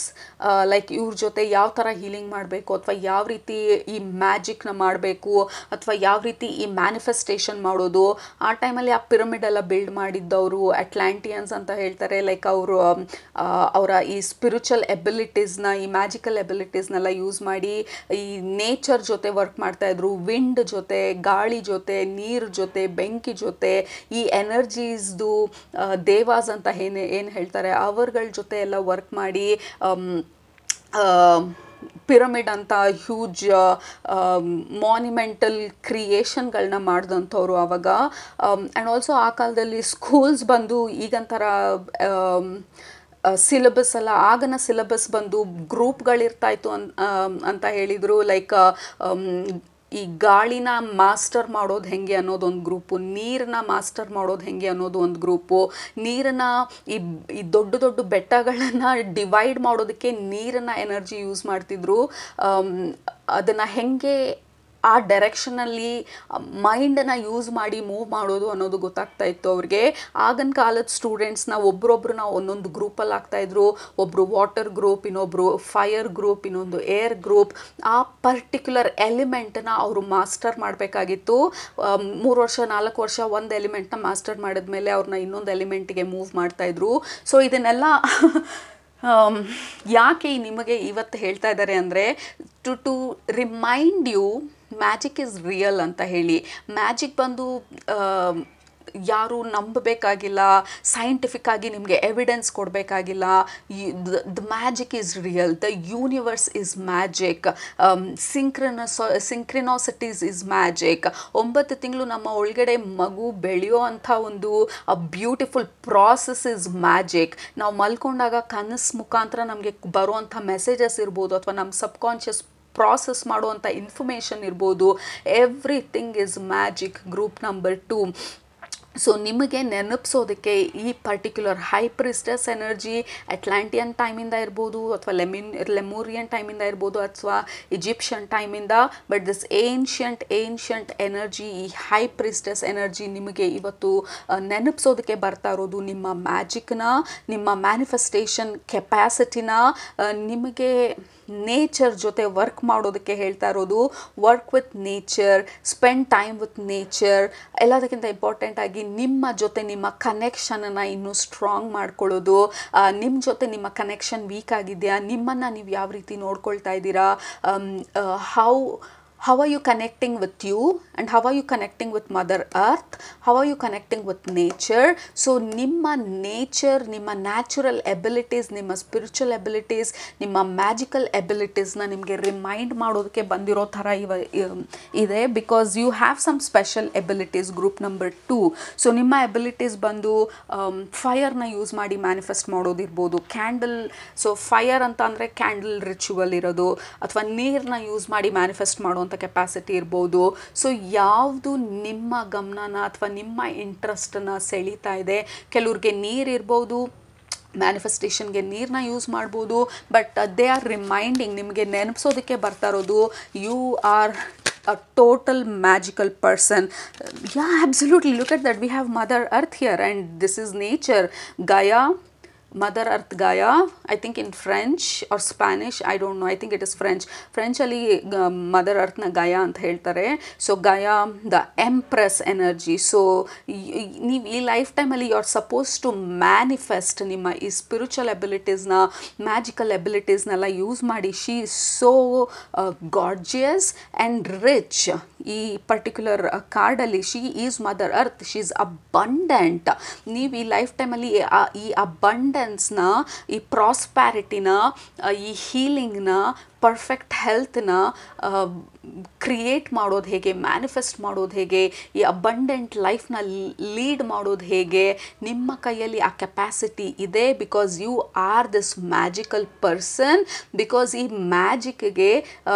Like ಇವ್ರ ಜೊತೆ ಯಾವ ಥರ ಹೀಲಿಂಗ್ ಮಾಡಬೇಕು, ಅಥವಾ ಯಾವ ರೀತಿ ಈ ಮ್ಯಾಜಿಕ್ನ ಮಾಡಬೇಕು, ಅಥವಾ ಯಾವ ರೀತಿ ಈ ಮ್ಯಾನಿಫೆಸ್ಟೇಷನ್ ಮಾಡೋದು. ಆ ಟೈಮಲ್ಲಿ ಆ ಪಿರಮಿಡ್ ಎಲ್ಲ ಬಿಲ್ಡ್ ಮಾಡಿದ್ದವರು ಅಟ್ಲಾಂಟಿಯನ್ಸ್ ಅಂತ ಹೇಳ್ತಾರೆ. ಲೈಕ್ ಅವರ ಈ ಸ್ಪಿರಿಚುವಲ್ ಎಬಿಲಿಟೀಸ್ನ, ಈ ಮ್ಯಾಜಿಕಲ್ ಎಬಿಲಿಟೀಸ್ನೆಲ್ಲ ಯೂಸ್ ಮಾಡಿ ಈ ನೇಚರ್ ಜೊತೆ ವರ್ಕ್ ಮಾಡ್ತಾಯಿದ್ರು. ವಿಂಡ್ ಜೊತೆ, ಗಾಳಿ ಜೊತೆ, ನೀರು ಜೊತೆ, ಬೆಂಕಿ ಜೊತೆ, ಈ ಎನರ್ಜೀಸ್ದು ದೇವಾಸ್ ಅಂತ ಏನು ಹೇಳ್ತಾರೆ ಅವರುಗಳ ಜೊತೆ ಎಲ್ಲ ವರ್ಕ್ ಮಾಡಿ ಪಿರಮಿಡ್ ಅಂತ ಹ್ಯೂಜ್ ಮಾನ್ಯುಮೆಂಟಲ್ ಕ್ರಿಯೇಷನ್ಗಳನ್ನ ಮಾಡಿದಂಥವ್ರು ಆವಾಗ. ಆ್ಯಂಡ್ ಆಲ್ಸೋ ಆ ಕಾಲದಲ್ಲಿ ಸ್ಕೂಲ್ಸ್ ಬಂದು ಈಗಂತರ ಸಿಲೆಬಸ್ ಅಲ್ಲ, ಆಗನ ಸಿಲೆಬಸ್ ಬಂದು ಗ್ರೂಪ್ಗಳಿರ್ತಾಯಿತ್ತು ಅಂತ ಹೇಳಿದರು. ಲೈಕ್ ಈ ಗಾಳಿನ ಮಾಸ್ಟರ್ ಮಾಡೋದು ಹೆಂಗೆ ಅನ್ನೋದೊಂದು ಗ್ರೂಪು, ನೀರನ್ನ ಮಾಸ್ಟರ್ ಮಾಡೋದು ಹೆಂಗೆ ಅನ್ನೋದು ಒಂದು ಗ್ರೂಪು, ನೀರನ್ನು ಈ ದೊಡ್ಡ ದೊಡ್ಡ ಬೆಟ್ಟಗಳನ್ನು ಡಿವೈಡ್ ಮಾಡೋದಕ್ಕೆ ನೀರನ್ನು ಎನರ್ಜಿ ಯೂಸ್ ಮಾಡ್ತಿದ್ರು. ಅದನ್ನು ಹೆಂಗೆ ಆ ಡೈರೆಕ್ಷನಲ್ಲಿ ಮೈಂಡನ್ನು ಯೂಸ್ ಮಾಡಿ ಮೂವ್ ಮಾಡೋದು ಅನ್ನೋದು ಗೊತ್ತಾಗ್ತಾ ಇತ್ತು ಅವ್ರಿಗೆ. ಆಗಿನ ಕಾಲದ ಸ್ಟೂಡೆಂಟ್ಸ್ನ ಒಬ್ರೊಬ್ರನ್ನ ಒಂದೊಂದು ಗ್ರೂಪಲ್ಲಿ ಆಗ್ತಾಯಿದ್ರು. ಒಬ್ಬರು ವಾಟರ್ ಗ್ರೂಪ್, ಇನ್ನೊಬ್ಬರು ಫೈರ್ ಗ್ರೂಪ್, ಇನ್ನೊಂದು ಏರ್ ಗ್ರೂಪ್. ಆ ಪರ್ಟಿಕ್ಯುಲರ್ ಎಲಿಮೆಂಟನ್ನು ಅವರು ಮಾಸ್ಟರ್ ಮಾಡಬೇಕಾಗಿತ್ತು. 3 ವರ್ಷ 4 ವರ್ಷ ಒಂದು ಎಲಿಮೆಂಟ್ನ ಮಾಸ್ಟರ್ ಮಾಡಿದ್ಮೇಲೆ ಅವ್ರನ್ನ ಇನ್ನೊಂದು ಎಲಿಮೆಂಟಿಗೆ ಮೂವ್ ಮಾಡ್ತಾಯಿದ್ರು. ಸೊ ಇದನ್ನೆಲ್ಲ ಯಾಕೆ ನಿಮಗೆ ಇವತ್ತು ಹೇಳ್ತಾ ಇದ್ದಾರೆ ಅಂದರೆ, to remind you magic is real ಅಂತ ಹೇಳಿ. ಮ್ಯಾಜಿಕ್ ಬಂದು ಯಾರು ನಂಬಬೇಕಾಗಿಲ್ಲ, ಸೈಂಟಿಫಿಕ್ ಆಗಿ ನಿಮಗೆ ಎವಿಡೆನ್ಸ್ ಕೊಡಬೇಕಾಗಿಲ್ಲ. The magic is real, the universe is magic, synchronicities is magic. 9 ತಿಂಗಳು ನಮ್ಮ ಒಳಗಡೆ ಮಗು ಬೆಳೆಯೋ ಅಂಥ ಒಂದು ಬ್ಯೂಟಿಫುಲ್ ಪ್ರಾಸೆಸ್ ಈಸ್ ಮ್ಯಾಜಿಕ್. ನಾವು ಮಲ್ಕೊಂಡಾಗ ಕನಸು ಮುಖಾಂತರ ನಮಗೆ ಬರುವಂಥ ಮೆಸೇಜಸ್ ಇರ್ಬೋದು, ಅಥವಾ ನಮ್ಮ ಸಬ್ಕಾನ್ಷಿಯಸ್ ಪ್ರಾಸೆಸ್ ಮಾಡುವಂಥ ಇನ್ಫಾರ್ಮೇಷನ್ ಇರ್ಬೋದು. Everything is magic group number 2. So ನಿಮಗೆ ನೆನಪಿಸೋದಕ್ಕೆ ಈ particular high priestess energy Atlantean ಟೈಮಿಂದ ಇರ್ಬೋದು, ಅಥವಾ ಲೆಮೂರಿಯನ್ ಟೈಮಿಂದ ಇರ್ಬೋದು, ಅಥವಾ ಈಜಿಪ್ಷಿಯನ್ ಟೈಮಿಂದ. ಬಟ್ ದಿಸ್ ಏನ್ಷಂಟ್ ಎನರ್ಜಿ, ಈ ಹೈ ಪ್ರಿಸ್ಟಸ್ ಎನರ್ಜಿ ನಿಮಗೆ ಇವತ್ತು ನೆನಪಿಸೋದಕ್ಕೆ ಬರ್ತಾ ಇರೋದು ನಿಮ್ಮ ಮ್ಯಾಜಿಕ್ನ, ನಿಮ್ಮ ಮ್ಯಾನಿಫೆಸ್ಟೇಷನ್ ಕೆಪ್ಯಾಸಿಟಿನ, ನಿಮಗೆ ನೇಚರ್ ಜೊತೆ ವರ್ಕ್ ಮಾಡೋದಕ್ಕೆ ಹೇಳ್ತಾ ಇರೋದು. Work with nature, spend time with nature. ಎಲ್ಲದಕ್ಕಿಂತ ಇಂಪಾರ್ಟೆಂಟ್ ಆಗಿ ನಿಮ್ಮ ಜೊತೆ ನಿಮ್ಮ ಕನೆಕ್ಷನನ್ನು ಇನ್ನೂ ಸ್ಟ್ರಾಂಗ್ ಮಾಡ್ಕೊಳ್ಳೋದು. ನಿಮ್ಮ ಜೊತೆ ನಿಮ್ಮ ಕನೆಕ್ಷನ್ ವೀಕ್ ಆಗಿದೆಯಾ, ನಿಮ್ಮನ್ನು ನೀವು ಯಾವ ರೀತಿ ನೋಡ್ಕೊಳ್ತಾ ಇದ್ದೀರಾ, how are you connecting with you, and how are you connecting with Mother Earth, how are you connecting with nature. So ನಿಮ್ಮ ನೇಚರ್, ನಿಮ್ಮ ನ್ಯಾಚುರಲ್ ಎಬಿಲಿಟೀಸ್, ನಿಮ್ಮ ಸ್ಪಿರಿಚುವಲ್ ಎಬಿಲಿಟೀಸ್, ನಿಮ್ಮ ಮ್ಯಾಜಿಕಲ್ ಎಬಿಲಿಟೀಸ್ನ ನಿಮಗೆ ರಿಮೈಂಡ್ ಮಾಡೋದಕ್ಕೆ ಬಂದಿರೋ ಥರ ಇದೆ. Because you have some special abilities, group number 2. So ನಿಮ್ಮ ಎಬಿಲಿಟೀಸ್ ಬಂದು ಫೈರ್ನ ಯೂಸ್ ಮಾಡಿ ಮ್ಯಾನಿಫೆಸ್ಟ್ ಮಾಡೋದಿರ್ಬೋದು. ಕ್ಯಾಂಡಲ್, ಸೊ ಫೈರ್ ಅಂತ ಅಂದರೆ ಕ್ಯಾಂಡಲ್ ರಿಚುವಲ್ ಇರೋದು, ಅಥವಾ ನೀರನ್ನ ಯೂಸ್ ಮಾಡಿ ಮ್ಯಾನಿಫೆಸ್ಟ್ ಮಾಡುವಂಥ ಕೆಪಾಸಿಟಿ ಇರ್ಬೋದು. ಸೊ ಯಾವುದು ನಿಮ್ಮ ಗಮನನ ಅಥವಾ ನಿಮ್ಮ ಇಂಟ್ರೆಸ್ಟನ್ನು ಸೆಳೀತಾ ಇದೆ. ಕೆಲವ್ರಿಗೆ ನೀರಿರ್ಬೋದು, ಮ್ಯಾನಿಫೆಸ್ಟೇಷನ್ಗೆ ನೀರನ್ನ ಯೂಸ್ ಮಾಡ್ಬೋದು. ಬಟ್ ದೇ ಆರ್ ರಿಮೈಂಡಿಂಗ್, ನಿಮಗೆ ನೆನಪಿಸೋದಕ್ಕೆ ಬರ್ತಾ ಇರೋದು, you are a total magical person. Yeah, absolutely. Look at that. We have Mother Earth here, and this is nature. Gaia, Mother Earth Gaia, I think in French or Spanish, I don't know, I think it is French ಅಲ್ಲಿ Mother Earth ನ Gaia ಅಂತ ಹೇಳ್ತಾರೆ. So Gaia, the Empress energy. So ನೀವು ಈ life ಟೈಮಲ್ಲಿ you are suppose to manifest ನಿಮ್ಮ ಈ spiritual ಎಬಿಲಿಟೀಸ್ನ, ಮ್ಯಾಜಿಕಲ್ ಎಬಿಲಿಟೀಸ್ನೆಲ್ಲ ಯೂಸ್ ಮಾಡಿ. She is so gorgeous and rich. ಈ ಪರ್ಟಿಕ್ಯುಲರ್ ಕಾರ್ಡಲ್ಲಿ she is mother earth, she is abundant. ನೀವು ಈ ಲೈಫ್ ಟೈಮಲ್ಲಿ ಈ ಅಬಂಡೆನ್ಸ್ನ, ಈ ಪ್ರಾಸ್ಪ್ಯಾರಿಟಿನ, ಈ ಹೀಲಿಂಗ್ನ, ಪರ್ಫೆಕ್ಟ್ ಹೆಲ್ತ್ನ ಕ್ರಿಯೇಟ್ ಮಾಡೋದು ಹೇಗೆ, ಮ್ಯಾನಿಫೆಸ್ಟ್ ಮಾಡೋದು ಹೇಗೆ, ಈ ಅಬಂಡೆಂಟ್ ಲೈಫ್ನ ಲೀಡ್ ಮಾಡೋದು ಹೇಗೆ, ನಿಮ್ಮ ಕೈಯಲ್ಲಿ ಆ ಕೆಪ್ಯಾಸಿಟಿ ಇದೆ. Because you are this magical person. Because ಈ ಮ್ಯಾಜಿಕ್ಗೆ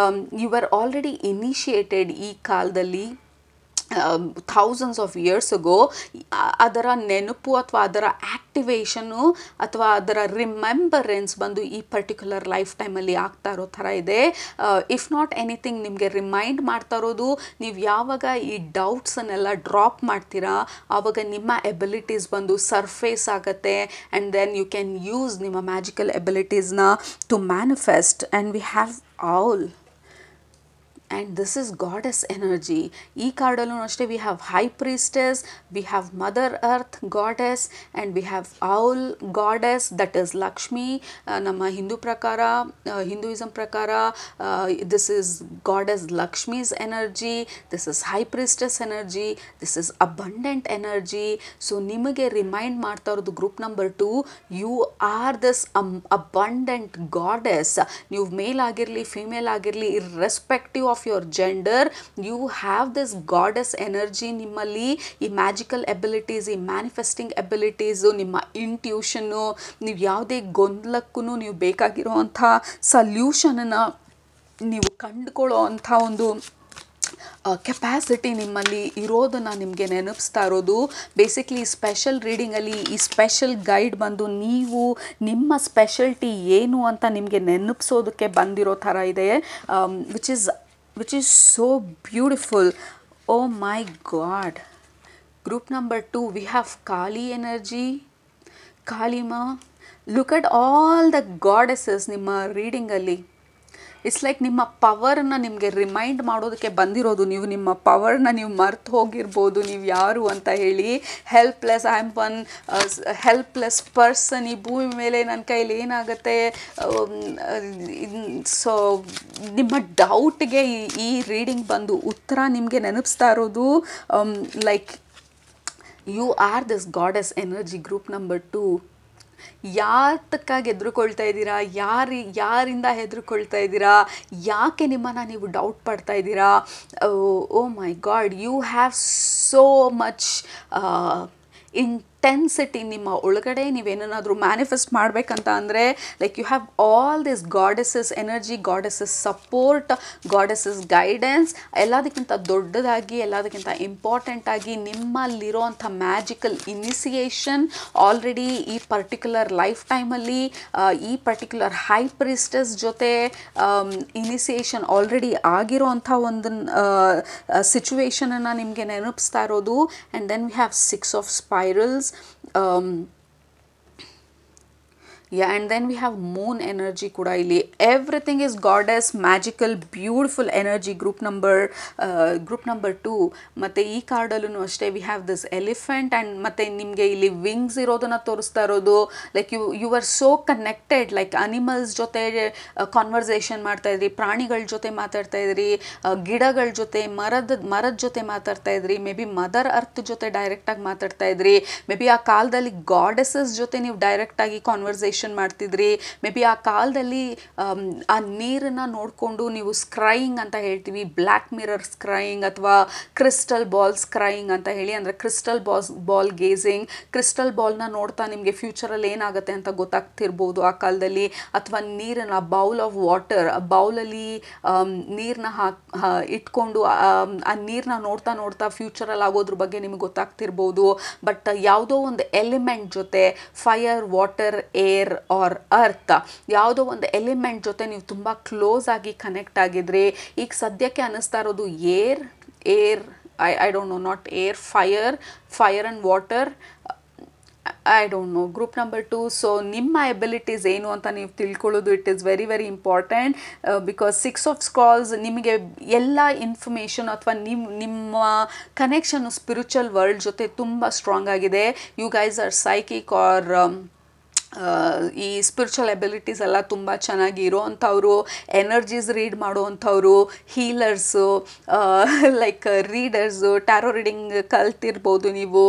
ಯು ಆರ್ ಆಲ್ರೆಡಿ ಇನಿಷಿಯೇಟೆಡ್ ಈ ಕಾಲದಲ್ಲಿ, ಥೌಸಂಡ್ಸ್ ಆಫ್ ಇಯರ್ಸ್ ಅಗೋ. ಅದರ ನೆನಪು ಅಥವಾ ಅದರ ಆ್ಯಕ್ಟಿವೇಶನು ಅಥವಾ ಅದರ ರಿಮೆಂಬರೆನ್ಸ್ ಬಂದು ಈ ಪರ್ಟಿಕ್ಯುಲರ್ ಲೈಫ್ ಟೈಮಲ್ಲಿ ಆಗ್ತಾ ಇರೋ ಥರ ಇದೆ. ಇಫ್ ನಾಟ್ ಎನಿಥಿಂಗ್, ನಿಮಗೆ ರಿಮೈಂಡ್ ಮಾಡ್ತಾ ಇರೋದು, ನೀವು ಯಾವಾಗ ಈ ಡೌಟ್ಸನ್ನೆಲ್ಲ ಡ್ರಾಪ್ ಮಾಡ್ತೀರಾ ಆವಾಗ ನಿಮ್ಮ ಎಬಿಲಿಟೀಸ್ ಬಂದು ಸರ್ಫೇಸ್ ಆಗುತ್ತೆ. And then you can use ನಿಮ್ಮ ಮ್ಯಾಜಿಕಲ್ ಎಬಿಲಿಟೀಸ್ನ to manifest. And we have all. And this is goddess energy. ಈ ಕಾರ್ಡಲ್ಲೂ ಅಷ್ಟೇ we have high priestess, we have mother earth goddess, and we have owl goddess, that is Lakshmi. ನಮ್ಮ Hinduism ಪ್ರಕಾರ this is goddess Lakshmi's energy, this is high priestess energy, this is abundant energy. So ನಿಮಗೆ remind ಮಾಡ್ತಾ ಇರೋದು group number 2, you are this abundant goddess. ನೀವು ಮೇಲ್ ಆಗಿರಲಿ female ಆಗಿರಲಿ, irrespective of your gender, you have this goddess energy. ನಿಮ್ಮಲ್ಲಿ ಈ magical abilities, ಈ manifesting ಎಬಿಲಿಟೀಸು, ನಿಮ್ಮ ಇಂಟ್ಯೂಷನ್ನು, ನೀವು ಯಾವುದೇ ಗೊಂದಲಕ್ಕೂ ನೀವು ಬೇಕಾಗಿರೋವಂಥ ಸಲ್ಯೂಷನನ್ನು ನೀವು ಕಂಡುಕೊಳ್ಳೋ ಅಂಥ ಒಂದು ಕೆಪ್ಯಾಸಿಟಿ ನಿಮ್ಮಲ್ಲಿ ಇರೋದನ್ನು ನಿಮಗೆ ನೆನಪಿಸ್ತಾ ಇರೋದು. ಬೇಸಿಕ್ಲಿ ಸ್ಪೆಷಲ್ ರೀಡಿಂಗಲ್ಲಿ ಈ ಸ್ಪೆಷಲ್ ಗೈಡ್ ಬಂದು ನೀವು ನಿಮ್ಮ ಸ್ಪೆಷಲ್ಟಿ ಏನು ಅಂತ ನಿಮಗೆ ನೆನಪಿಸೋದಕ್ಕೆ ಬಂದಿರೋ ಥರ ಇದೆ. which is so beautiful. Oh my God. Group number 2, we have Kali energy, Kalima. Look at all the goddesses ನಿಮ್ಮ ರೀಡಿಂಗಲ್ಲಿ. ಇಟ್ಸ್ ಲೈಕ್ ನಿಮ್ಮ ಪವರ್ನ ನಿಮಗೆ ರಿಮೈಂಡ್ ಮಾಡೋದಕ್ಕೆ ಬಂದಿರೋದು. ನೀವು ನಿಮ್ಮ ಪವರ್ನ ನೀವು ಮರ್ತು ಹೋಗಿರ್ಬೋದು, ನೀವು ಯಾರು ಅಂತ ಹೇಳಿ. Helpless, I am one helpless person. ಈ ಭೂಮಿ ಮೇಲೆ ನನ್ನ ಕೈಲಿ ಏನಾಗುತ್ತೆ. ಸೊ ನಿಮ್ಮ ಡೌಟ್ಗೆ ಈ ರೀಡಿಂಗ್ ಬಂದು ಉತ್ತರ ನಿಮಗೆ ನೆನಪಿಸ್ತಾ ಇರೋದು. Like you are this goddess energy, group number 2. ಯಾತಕ್ಕಾಗಿ ಹೆದರ್ಕೊಳ್ತಾ ಇದ್ದೀರಾ, ಯಾರಿಂದ ಹೆದರ್ಕೊಳ್ತಾ ಇದ್ದೀರಾ, ಯಾಕೆ ನಿಮ್ಮನ್ನು ನೀವು ಡೌಟ್ ಪಡ್ತಾ ಇದ್ದೀರಾ. Oh my god, you have so much intensity ನಿಮ್ಮ ಒಳಗಡೆ ನೀವೇನಾದರೂ ಮ್ಯಾನಿಫೆಸ್ಟ್ ಮಾಡಬೇಕಂತ ಅಂದರೆ like you have all this goddesses energy, goddesses support, goddesses guidance. ಎಲ್ಲದಕ್ಕಿಂತ ದೊಡ್ಡದಾಗಿ, ಎಲ್ಲದಕ್ಕಿಂತ ಇಂಪಾರ್ಟೆಂಟಾಗಿ ನಿಮ್ಮಲ್ಲಿರೋಂಥ ಮ್ಯಾಜಿಕಲ್ ಇನಿಸಿಯೇಷನ್ ಆಲ್ರೆಡಿ ಈ ಪರ್ಟಿಕ್ಯುಲರ್ ಲೈಫ್ ಟೈಮಲ್ಲಿ ಈ ಪರ್ಟಿಕ್ಯುಲರ್ ಹೈ ಪ್ರಿಸ್ಟಸ್ ಜೊತೆ ಇನಿಸಿಯೇಷನ್ ಆಲ್ರೆಡಿ ಆಗಿರೋ ಅಂಥ ಒಂದು ಸಿಚುವೇಶನನ್ನು ನಿಮಗೆ ನೆನಪಿಸ್ತಾ ಇರೋದು. And then we have 6 of spirals. Yeah, and then we have moon energy kuda illi. Everything is goddess, magical, beautiful energy. Group number 2. Matte ee card allunu ashte we have this elephant, and matte nimge illi wings irodana torista irodu. Like you were so connected, like animals jote conversation ಮಾಡ್ತಾ ಇದ್ರಿ, ಪ್ರಾಣಿಗಳ ಜೊತೆ ಮಾತಾಡ್ತಾ ಇದ್ರಿ, ಗಿಡಗಳ ಜೊತೆ, ಮರದ ಜೊತೆ ಮಾತಾಡ್ತಾ ಇದ್ರಿ, ಮೇ ಬಿ ಮದರ್ ಅರ್ತ್ ಜೊತೆ ಡೈರೆಕ್ಟ್ ಆಗಿ ಮಾತಾಡ್ತಾ ಇದ್ರಿ, ಮೇ ಬಿ ಆ ಕಾಲದಲ್ಲಿ ಗಾಡೆಸಸ್ ಜೊತೆ ನೀವು ಡೈರೆಕ್ಟ್ ಆಗಿ ಕಾನ್ವರ್ಸೇಷನ್ ಮಾಡ್ತಿದ್ರಿ, ಮೇ ಬಿ ಆ ಕಾಲದಲ್ಲಿ ಆ ನೀರನ್ನು ನೋಡಿಕೊಂಡು ನೀವು ಸ್ಕ್ರೈಯಿಂಗ್ ಅಂತ ಹೇಳ್ತೀವಿ, ಬ್ಲ್ಯಾಕ್ ಮಿರರ್ ಸ್ಕ್ರೈಯಿಂಗ್ ಅಥವಾ ಕ್ರಿಸ್ಟಲ್ ಬಾಲ್ ಸ್ಕ್ರೈಯಿಂಗ್ ಅಂತ ಹೇಳಿ, ಅಂದರೆ ಕ್ರಿಸ್ಟಲ್ ಬಾಲ್ ಗೇಸಿಂಗ್. ಕ್ರಿಸ್ಟಲ್ ಬಾಲ್ನ ನೋಡ್ತಾ ನಿಮಗೆ ಫ್ಯೂಚರಲ್ಲಿ ಏನಾಗುತ್ತೆ ಅಂತ ಗೊತ್ತಾಗ್ತಿರ್ಬೋದು ಆ ಕಾಲದಲ್ಲಿ. ಅಥವಾ ನೀರನ್ನು ಬೌಲ್ ಆಫ್ ವಾಟರ್, ಬೌಲಲ್ಲಿ ನೀರನ್ನ ಇಟ್ಕೊಂಡು ಆ ನೀರನ್ನ ನೋಡ್ತಾ ನೋಡ್ತಾ ಫ್ಯೂಚರಲ್ಲಿ ಆಗೋದ್ರ ಬಗ್ಗೆ ನಿಮಗೆ ಗೊತ್ತಾಗ್ತಿರ್ಬೋದು. ಬಟ್ ಯಾವುದೋ ಒಂದು ಎಲಿಮೆಂಟ್ ಜೊತೆ, fire, water, air or earth, ಯಾವುದೋ ಒಂದು ಎಲಿಮೆಂಟ್ ಜೊತೆ ನೀವು ತುಂಬ ಕ್ಲೋಸ್ ಆಗಿ ಕನೆಕ್ಟ್ ಆಗಿದ್ರಿ. ಈಗ ಸದ್ಯಕ್ಕೆ ಅನ್ನಿಸ್ತಾ ಇರೋದು air I don't no, not air, fire and water, I don't no. Group number 2. So ನಿಮ್ಮ ಎಬಿಲಿಟೀಸ್ ಏನು ಅಂತ ನೀವು ತಿಳ್ಕೊಳ್ಳೋದು it is very very important. Because 6 of Skulls ನಿಮಗೆ ಎಲ್ಲ ಇನ್ಫಾರ್ಮೇಷನ್ ಅಥವಾ ನಿಮ್ಮ ಕನೆಕ್ಷನ್ನು ಸ್ಪಿರಿಚುವಲ್ ವರ್ಲ್ಡ್ ಜೊತೆ ತುಂಬ ಸ್ಟ್ರಾಂಗ್ ಆಗಿದೆ. You guys are psychic are ಈ ಸ್ಪಿರಿಚುವಲ್ ಎಬಿಲಿಟೀಸ್ ಎಲ್ಲ ತುಂಬ ಚೆನ್ನಾಗಿ ಇರೋವಂಥವ್ರು, ಎನರ್ಜೀಸ್ ರೀಡ್ ಮಾಡುವಂಥವ್ರು, healers, like readers, tarot reading ಕಲ್ತಿರ್ಬೋದು ನೀವು.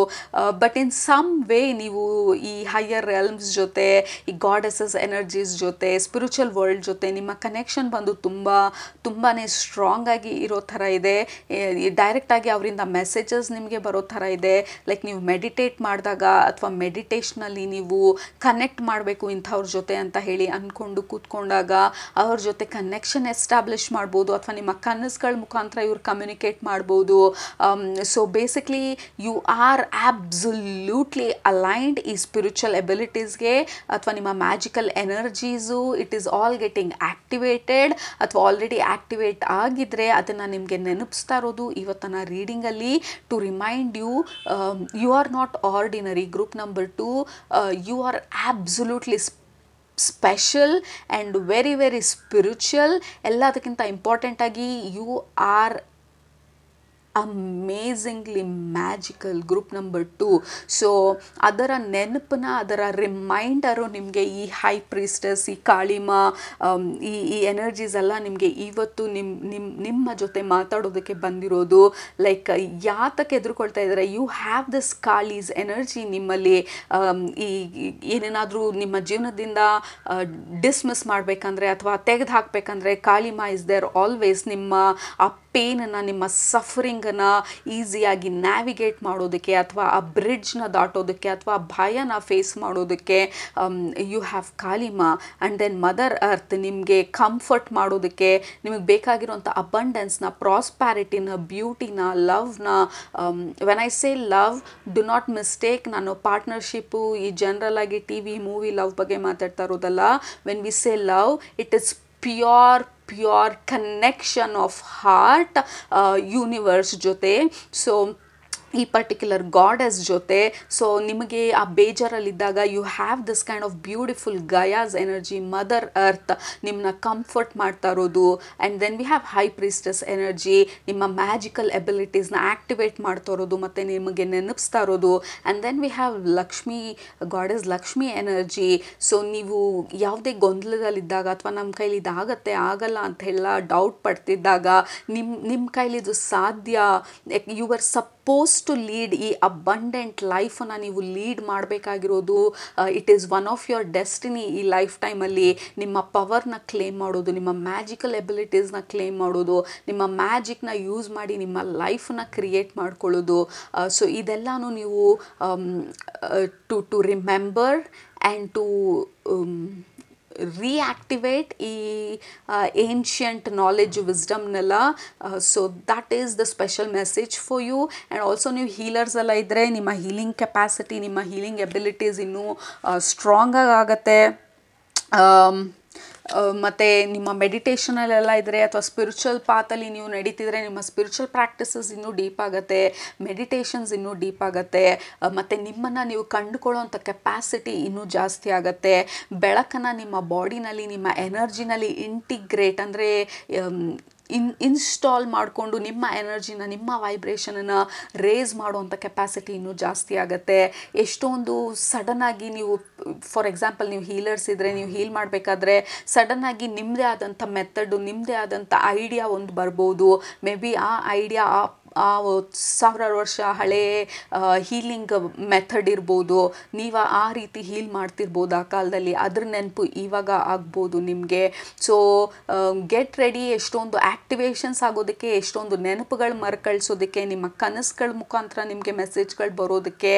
ಬಟ್ ಇನ್ ಸಮ್ ವೇ ನೀವು ಈ ಹೈಯರ್ ರೆಲ್ಮ್ಸ್ ಜೊತೆ, ಈ ಗಾಡೆಸಸ್ ಎನರ್ಜೀಸ್ ಜೊತೆ, ಸ್ಪಿರಿಚುವಲ್ ವರ್ಲ್ಡ್ ಜೊತೆ ನಿಮ್ಮ ಕನೆಕ್ಷನ್ ಬಂದು ತುಂಬಾ ಸ್ಟ್ರಾಂಗ್ ಆಗಿ ಇರೋ ಥರ ಇದೆ. ಡೈರೆಕ್ಟಾಗಿ ಅವರಿಂದ ಮೆಸೇಜಸ್ ನಿಮಗೆ ಬರೋ ಥರ ಇದೆ. ಲೈಕ್ ನೀವು ಮೆಡಿಟೇಟ್ ಮಾಡಿದಾಗ ಅಥವಾ ಮೆಡಿಟೇಷನಲ್ಲಿ ನೀವು ಕನೆಕ್ಟ್ ಮಾಡಬೇಕು ಇಂಥವ್ರ ಜೊತೆ ಅಂತ ಹೇಳಿ ಅಂದ್ಕೊಂಡು ಕೂತ್ಕೊಂಡಾಗ ಅವ್ರ ಜೊತೆ ಕನೆಕ್ಷನ್ ಎಸ್ಟಾಬ್ಲಿಷ್ ಮಾಡ್ಬೋದು, ಅಥವಾ ನಿಮ್ಮ ಕನಸುಗಳ ಮುಖಾಂತರ ಇವ್ರು ಕಮ್ಯುನಿಕೇಟ್ ಮಾಡ್ಬೋದು. So basically you are absolutely aligned ಈ ಸ್ಪಿರಿಚುವಲ್ ಎಬಿಲಿಟೀಸ್ಗೆ ಅಥವಾ ನಿಮ್ಮ magical energies. It is all getting activated ಅಥವಾ ಆಲ್ರೆಡಿ ಆ್ಯಕ್ಟಿವೇಟ್ ಆಗಿದ್ರೆ ಅದನ್ನು ನಿಮಗೆ ನೆನಪಿಸ್ತಾ ಇರೋದು ಇವತ್ತಿನ ರೀಡಿಂಗಲ್ಲಿ to remind you are not ordinary. Group number 2, you are absolutely special and very very spiritual. ಎಲ್ಲದಕ್ಕಿಂತ ಇಂಪಾರ್ಟೆಂಟ್ ಆಗಿ you are amazingly magical. Group number 2. So ಅದರ ನೆನಪನ್ನ, ಅದರ ರಿಮೈಂಡರು ನಿಮಗೆ ಈ ಹೈ ಪ್ರೀಸ್ಟಸ್, ಈ ಕಾಳಿಮಾ, ಈ ಎನರ್ಜೀಸ್ ಎಲ್ಲ ನಿಮಗೆ ಇವತ್ತು ನಿಮ್ಮ ಜೊತೆ ಮಾತಾಡೋದಕ್ಕೆ ಬಂದಿರೋದು. ಲೈಕ್ ಯಾತಕ್ಕೆ ಎದುರುಕೊಳ್ತಾ ಇದ್ದಾರೆ, ಯು ಹ್ಯಾವ್ ದಿಸ್ ಕಾಳೀಸ್ ಎನರ್ಜಿ ನಿಮ್ಮಲ್ಲಿ. ಈ ಏನೇನಾದರೂ ನಿಮ್ಮ ಜೀವನದಿಂದ ಡಿಸ್ಮಿಸ್ ಮಾಡಬೇಕಂದ್ರೆ ಅಥವಾ ತೆಗೆದು ಹಾಕಬೇಕಂದ್ರೆ ಕಾಳಿಮಾ ಇಸ್ ದೇರ್ ಆಲ್ವೇಸ್. ನಿಮ್ಮ ಆ ಪೇನನ್ನು, ನಿಮ್ಮ ಸಫರಿಂಗನ್ನು ಈಸಿಯಾಗಿ ನ್ಯಾವಿಗೇಟ್ ಮಾಡೋದಕ್ಕೆ ಅಥವಾ ಆ ಬ್ರಿಡ್ಜ್ನ ದಾಟೋದಕ್ಕೆ ಅಥವಾ ಭಯನ ಫೇಸ್ ಮಾಡೋದಕ್ಕೆ you have Kalima. And then mother earth ನಿಮಗೆ ಕಂಫರ್ಟ್ ಮಾಡೋದಕ್ಕೆ, ನಿಮಗೆ ಬೇಕಾಗಿರೋಂಥ ಅಬಂಡೆನ್ಸ್ನ, ಪ್ರಾಸ್ಪ್ಯಾರಿಟಿನ, ಬ್ಯೂಟಿನ, ಲವ್ನ. When I say love, do not mistake, ನಾನು ಪಾರ್ಟ್ನರ್ಶಿಪ್ಪು ಈ ಜನರಲ್ ಆಗಿ TV ಮೂವಿ ಲವ್ ಬಗ್ಗೆ ಮಾತಾಡ್ತಾ ಇರೋದಲ್ಲ. When we say love, it is pure connection of heart universe ಜೊತೆ. ಸೊ ಈ ಪರ್ಟಿಕ್ಯುಲರ್ ಗಾಡೆಸ್ ಜೊತೆ. ಸೊ ನಿಮಗೆ ಆ ಬೇಜಾರಲ್ಲಿದ್ದಾಗ you have this kind of beautiful Gaia's energy, mother earth ನಿಮ್ಮನ್ನ ಕಂಫರ್ಟ್ ಮಾಡ್ತಾ ಇರೋದು. And then we have high priestess energy, ನಿಮ್ಮ ಮ್ಯಾಜಿಕಲ್ ಎಬಿಲಿಟೀಸ್ನ ಆ್ಯಕ್ಟಿವೇಟ್ ಮಾಡ್ತಾ ಇರೋದು ಮತ್ತು ನಿಮಗೆ ನೆನಪಿಸ್ತಾ ಇರೋದು. And then we have Lakshmi, goddess Lakshmi energy. So ನೀವು ಯಾವುದೇ ಗೊಂದಲದಲ್ಲಿದ್ದಾಗ ಅಥವಾ ನಮ್ಮ ಕೈಲಿ ಇದಾಗತ್ತೆ ಆಗಲ್ಲ ಅಂತೆಲ್ಲ ಡೌಟ್ ಪಡ್ತಿದ್ದಾಗ ನಿಮ್ಮ ಕೈಲಿ ಇದು ಸಾಧ್ಯ, you are suppose to lead, ಈ ಅಬಂಡೆಂಟ್ ಲೈಫನ್ನು ನೀವು ಲೀಡ್ ಮಾಡಬೇಕಾಗಿರೋದು. It is one of your destiny. ಈ ಲೈಫ್ ಟೈಮಲ್ಲಿ ನಿಮ್ಮ ಪವರ್ನ ಕ್ಲೇಮ್ ಮಾಡೋದು, ನಿಮ್ಮ ಮ್ಯಾಜಿಕಲ್ ಎಬಿಲಿಟೀಸ್ನ ಕ್ಲೇಮ್ ಮಾಡೋದು, ನಿಮ್ಮ ಮ್ಯಾಜಿಕ್ನ ಯೂಸ್ ಮಾಡಿ ನಿಮ್ಮ ಲೈಫನ್ನ ಕ್ರಿಯೇಟ್ ಮಾಡ್ಕೊಳ್ಳೋದು. ಸೊ ಇದೆಲ್ಲನೂ ನೀವು to remember and to reactivate ಈ ಏನ್ಷಿಯಂಟ್ ನಾಲೆಜ್ ವಿಸ್ಡಮ್ನೆಲ್ಲ. So that is the special message for you. And also ನೀವು ಹೀಲರ್ಸ್ ಎಲ್ಲ ಇದ್ದರೆ ನಿಮ್ಮ ಹೀಲಿಂಗ್ ಕೆಪಾಸಿಟಿ, ನಿಮ್ಮ ಹೀಲಿಂಗ್ ಎಬಿಲಿಟೀಸ್ ಇನ್ನೂ ಸ್ಟ್ರಾಂಗಾಗಿ ಆಗುತ್ತೆ. ಮತ್ತು ನಿಮ್ಮ ಮೆಡಿಟೇಷನಲ್ಲೆಲ್ಲ ಇದ್ದರೆ ಅಥವಾ ಸ್ಪಿರಿಚುವಲ್ ಪಾತಲ್ಲಿ ನೀವು ನಡೀತಿದ್ರೆ ನಿಮ್ಮ ಸ್ಪಿರಿಚುವಲ್ ಪ್ರಾಕ್ಟೀಸಸ್ ಇನ್ನೂ ಡೀಪ್ ಆಗುತ್ತೆ, ಮೆಡಿಟೇಷನ್ಸ್ ಇನ್ನೂ ಡೀಪ್ ಆಗುತ್ತೆ, ಮತ್ತು ನಿಮ್ಮನ್ನು ನೀವು ಕಂಡುಕೊಳ್ಳೋವಂಥ ಕೆಪಾಸಿಟಿ ಇನ್ನೂ ಜಾಸ್ತಿ ಆಗುತ್ತೆ. ಬೆಳಕನ್ನು ನಿಮ್ಮ ಬಾಡಿನಲ್ಲಿ, ನಿಮ್ಮ ಎನರ್ಜಿನಲ್ಲಿ ಇಂಟಿಗ್ರೇಟ್ ಅಂದರೆ ಇನ್ಸ್ಟಾಲ್ ಮಾಡಿಕೊಂಡು ನಿಮ್ಮ ಎನರ್ಜಿನ, ನಿಮ್ಮ ವೈಬ್ರೇಷನನ್ನು ರೇಸ್ ಮಾಡುವಂಥ ಕೆಪಾಸಿಟಿ ಇನ್ನೂ ಜಾಸ್ತಿ ಆಗುತ್ತೆ. ಎಷ್ಟೊಂದು ಸಡನ್ನಾಗಿ ನೀವು, ಫಾರ್ ಎಕ್ಸಾಂಪಲ್ ನೀವು ಹೀಲರ್ಸ್ ಇದ್ದರೆ, ನೀವು ಹೀಲ್ ಮಾಡಬೇಕಾದ್ರೆ ಸಡನ್ನಾಗಿ ನಿಮ್ಮದೇ ಆದಂಥ ಮೆಥಡು, ನಿಮ್ಮದೇ ಆದಂಥ ಐಡಿಯಾ ಒಂದು ಬರ್ಬೋದು. ಮೇ ಬಿ ಆ ಐಡಿಯಾ ಆ 1000 ವರ್ಷ ಹಳೇ ಹೀಲಿಂಗ್ ಮೆಥಡ್ ಇರ್ಬೋದು. ನೀವು ಆ ರೀತಿ ಹೀಲ್ ಮಾಡ್ತಿರ್ಬೋದು ಆ ಕಾಲದಲ್ಲಿ, ಅದ್ರ ನೆನಪು ಇವಾಗ ಆಗ್ಬೋದು ನಿಮಗೆ. So get ready. ಎಷ್ಟೊಂದು ಆ್ಯಕ್ಟಿವೇಶನ್ಸ್ ಆಗೋದಕ್ಕೆ, ಎಷ್ಟೊಂದು ನೆನಪುಗಳು ಮರುಕಳಿಸೋದಕ್ಕೆ, ನಿಮ್ಮ ಕನಸುಗಳ ಮುಖಾಂತರ ನಿಮಗೆ ಮೆಸೇಜ್ಗಳು ಬರೋದಕ್ಕೆ,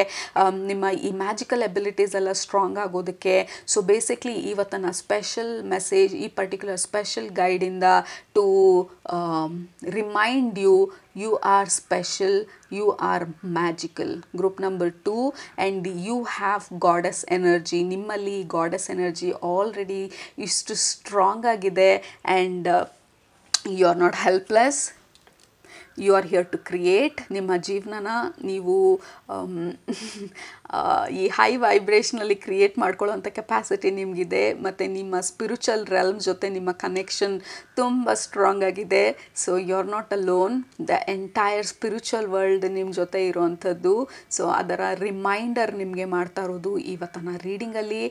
ನಿಮ್ಮ ಈ ಮ್ಯಾಜಿಕಲ್ ಎಬಿಲಿಟೀಸ್ ಎಲ್ಲ ಸ್ಟ್ರಾಂಗ್ ಆಗೋದಕ್ಕೆ. ಸೊ ಬೇಸಿಕ್ಲಿ ಇವತ್ತಿನ ಸ್ಪೆಷಲ್ ಮೆಸೇಜ್, ಈ ಪರ್ಟಿಕ್ಯುಲರ್ ಸ್ಪೆಷಲ್ ಗೈಡಿಂದ to remind you, you are special, you are magical. Group number 2, and you have goddess energy. ನಿಮ್ಮಲ್ಲಿ goddess energy already ಇಷ್ಟು ಸ್ಟ್ರಾಂಗ್ ಆಗಿದೆ. and you are not helpless, you are here to create. ನಿಮ್ಮ ಜೀವನನ ನೀವು ಈ high ವೈಬ್ರೇಷನಲ್ಲಿ create ಮಾಡ್ಕೊಳ್ಳೋವಂಥ capacity ನಿಮಗಿದೆ. ಮತ್ತು ನಿಮ್ಮ spiritual realm ಜೊತೆ ನಿಮ್ಮ ಕನೆಕ್ಷನ್ ತುಂಬ ಸ್ಟ್ರಾಂಗ್ ಆಗಿದೆ. So you are not alone, the entire spiritual world ನಿಮ್ಮ ಜೊತೆ ಇರೋವಂಥದ್ದು. ಸೊ ಅದರ ರಿಮೈಂಡರ್ ನಿಮಗೆ ಮಾಡ್ತಾ ಇರೋದು ಇವತ್ತಿನ ರೀಡಿಂಗಲ್ಲಿ.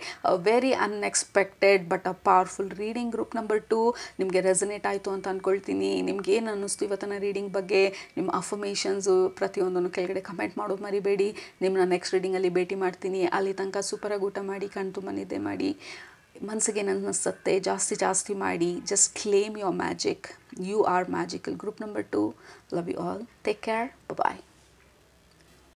Very unexpected but a powerful reading. Group number 2 ನಿಮಗೆ ರೆಸನೇಟ್ ಆಯಿತು ಅಂತ ಅಂದ್ಕೊಳ್ತೀನಿ. ನಿಮ್ಗೆ ಏನು ಅನ್ನಿಸ್ತು ಇವತ್ತಿನ ರೀಡಿಂಗ್ ಬಗ್ಗೆ? ನಿಮ್ಮ ಅಫರ್ಮೇಷನ್ಸು ಪ್ರತಿಯೊಂದನ್ನು ಕೆಳಗಡೆ ಕಮೆಂಟ್ ಮಾಡೋದು ಮರಿಬೇಡಿ. ನಿಮ್ಮನ್ನ ನೆಕ್ಸ್ಟ್ ರೀಡಿಂಗಲ್ಲಿ ಭೇಟಿ ಮಾಡ್ತೀನಿ. ಅಲ್ಲಿ ತನಕ ಸೂಪರಾಗಿ ಊಟ ಮಾಡಿ, ಕಣ್ಣು ತುಂಬ ನಿದ್ದೆ ಮಾಡಿ, ಮನಸ್ಸಿಗೆ ಅನ್ನಿಸುತ್ತೆ ಜಾಸ್ತಿ ಮಾಡಿ. Just claim your magic. You are magical. Group number 2, love you all. Take care. Bye.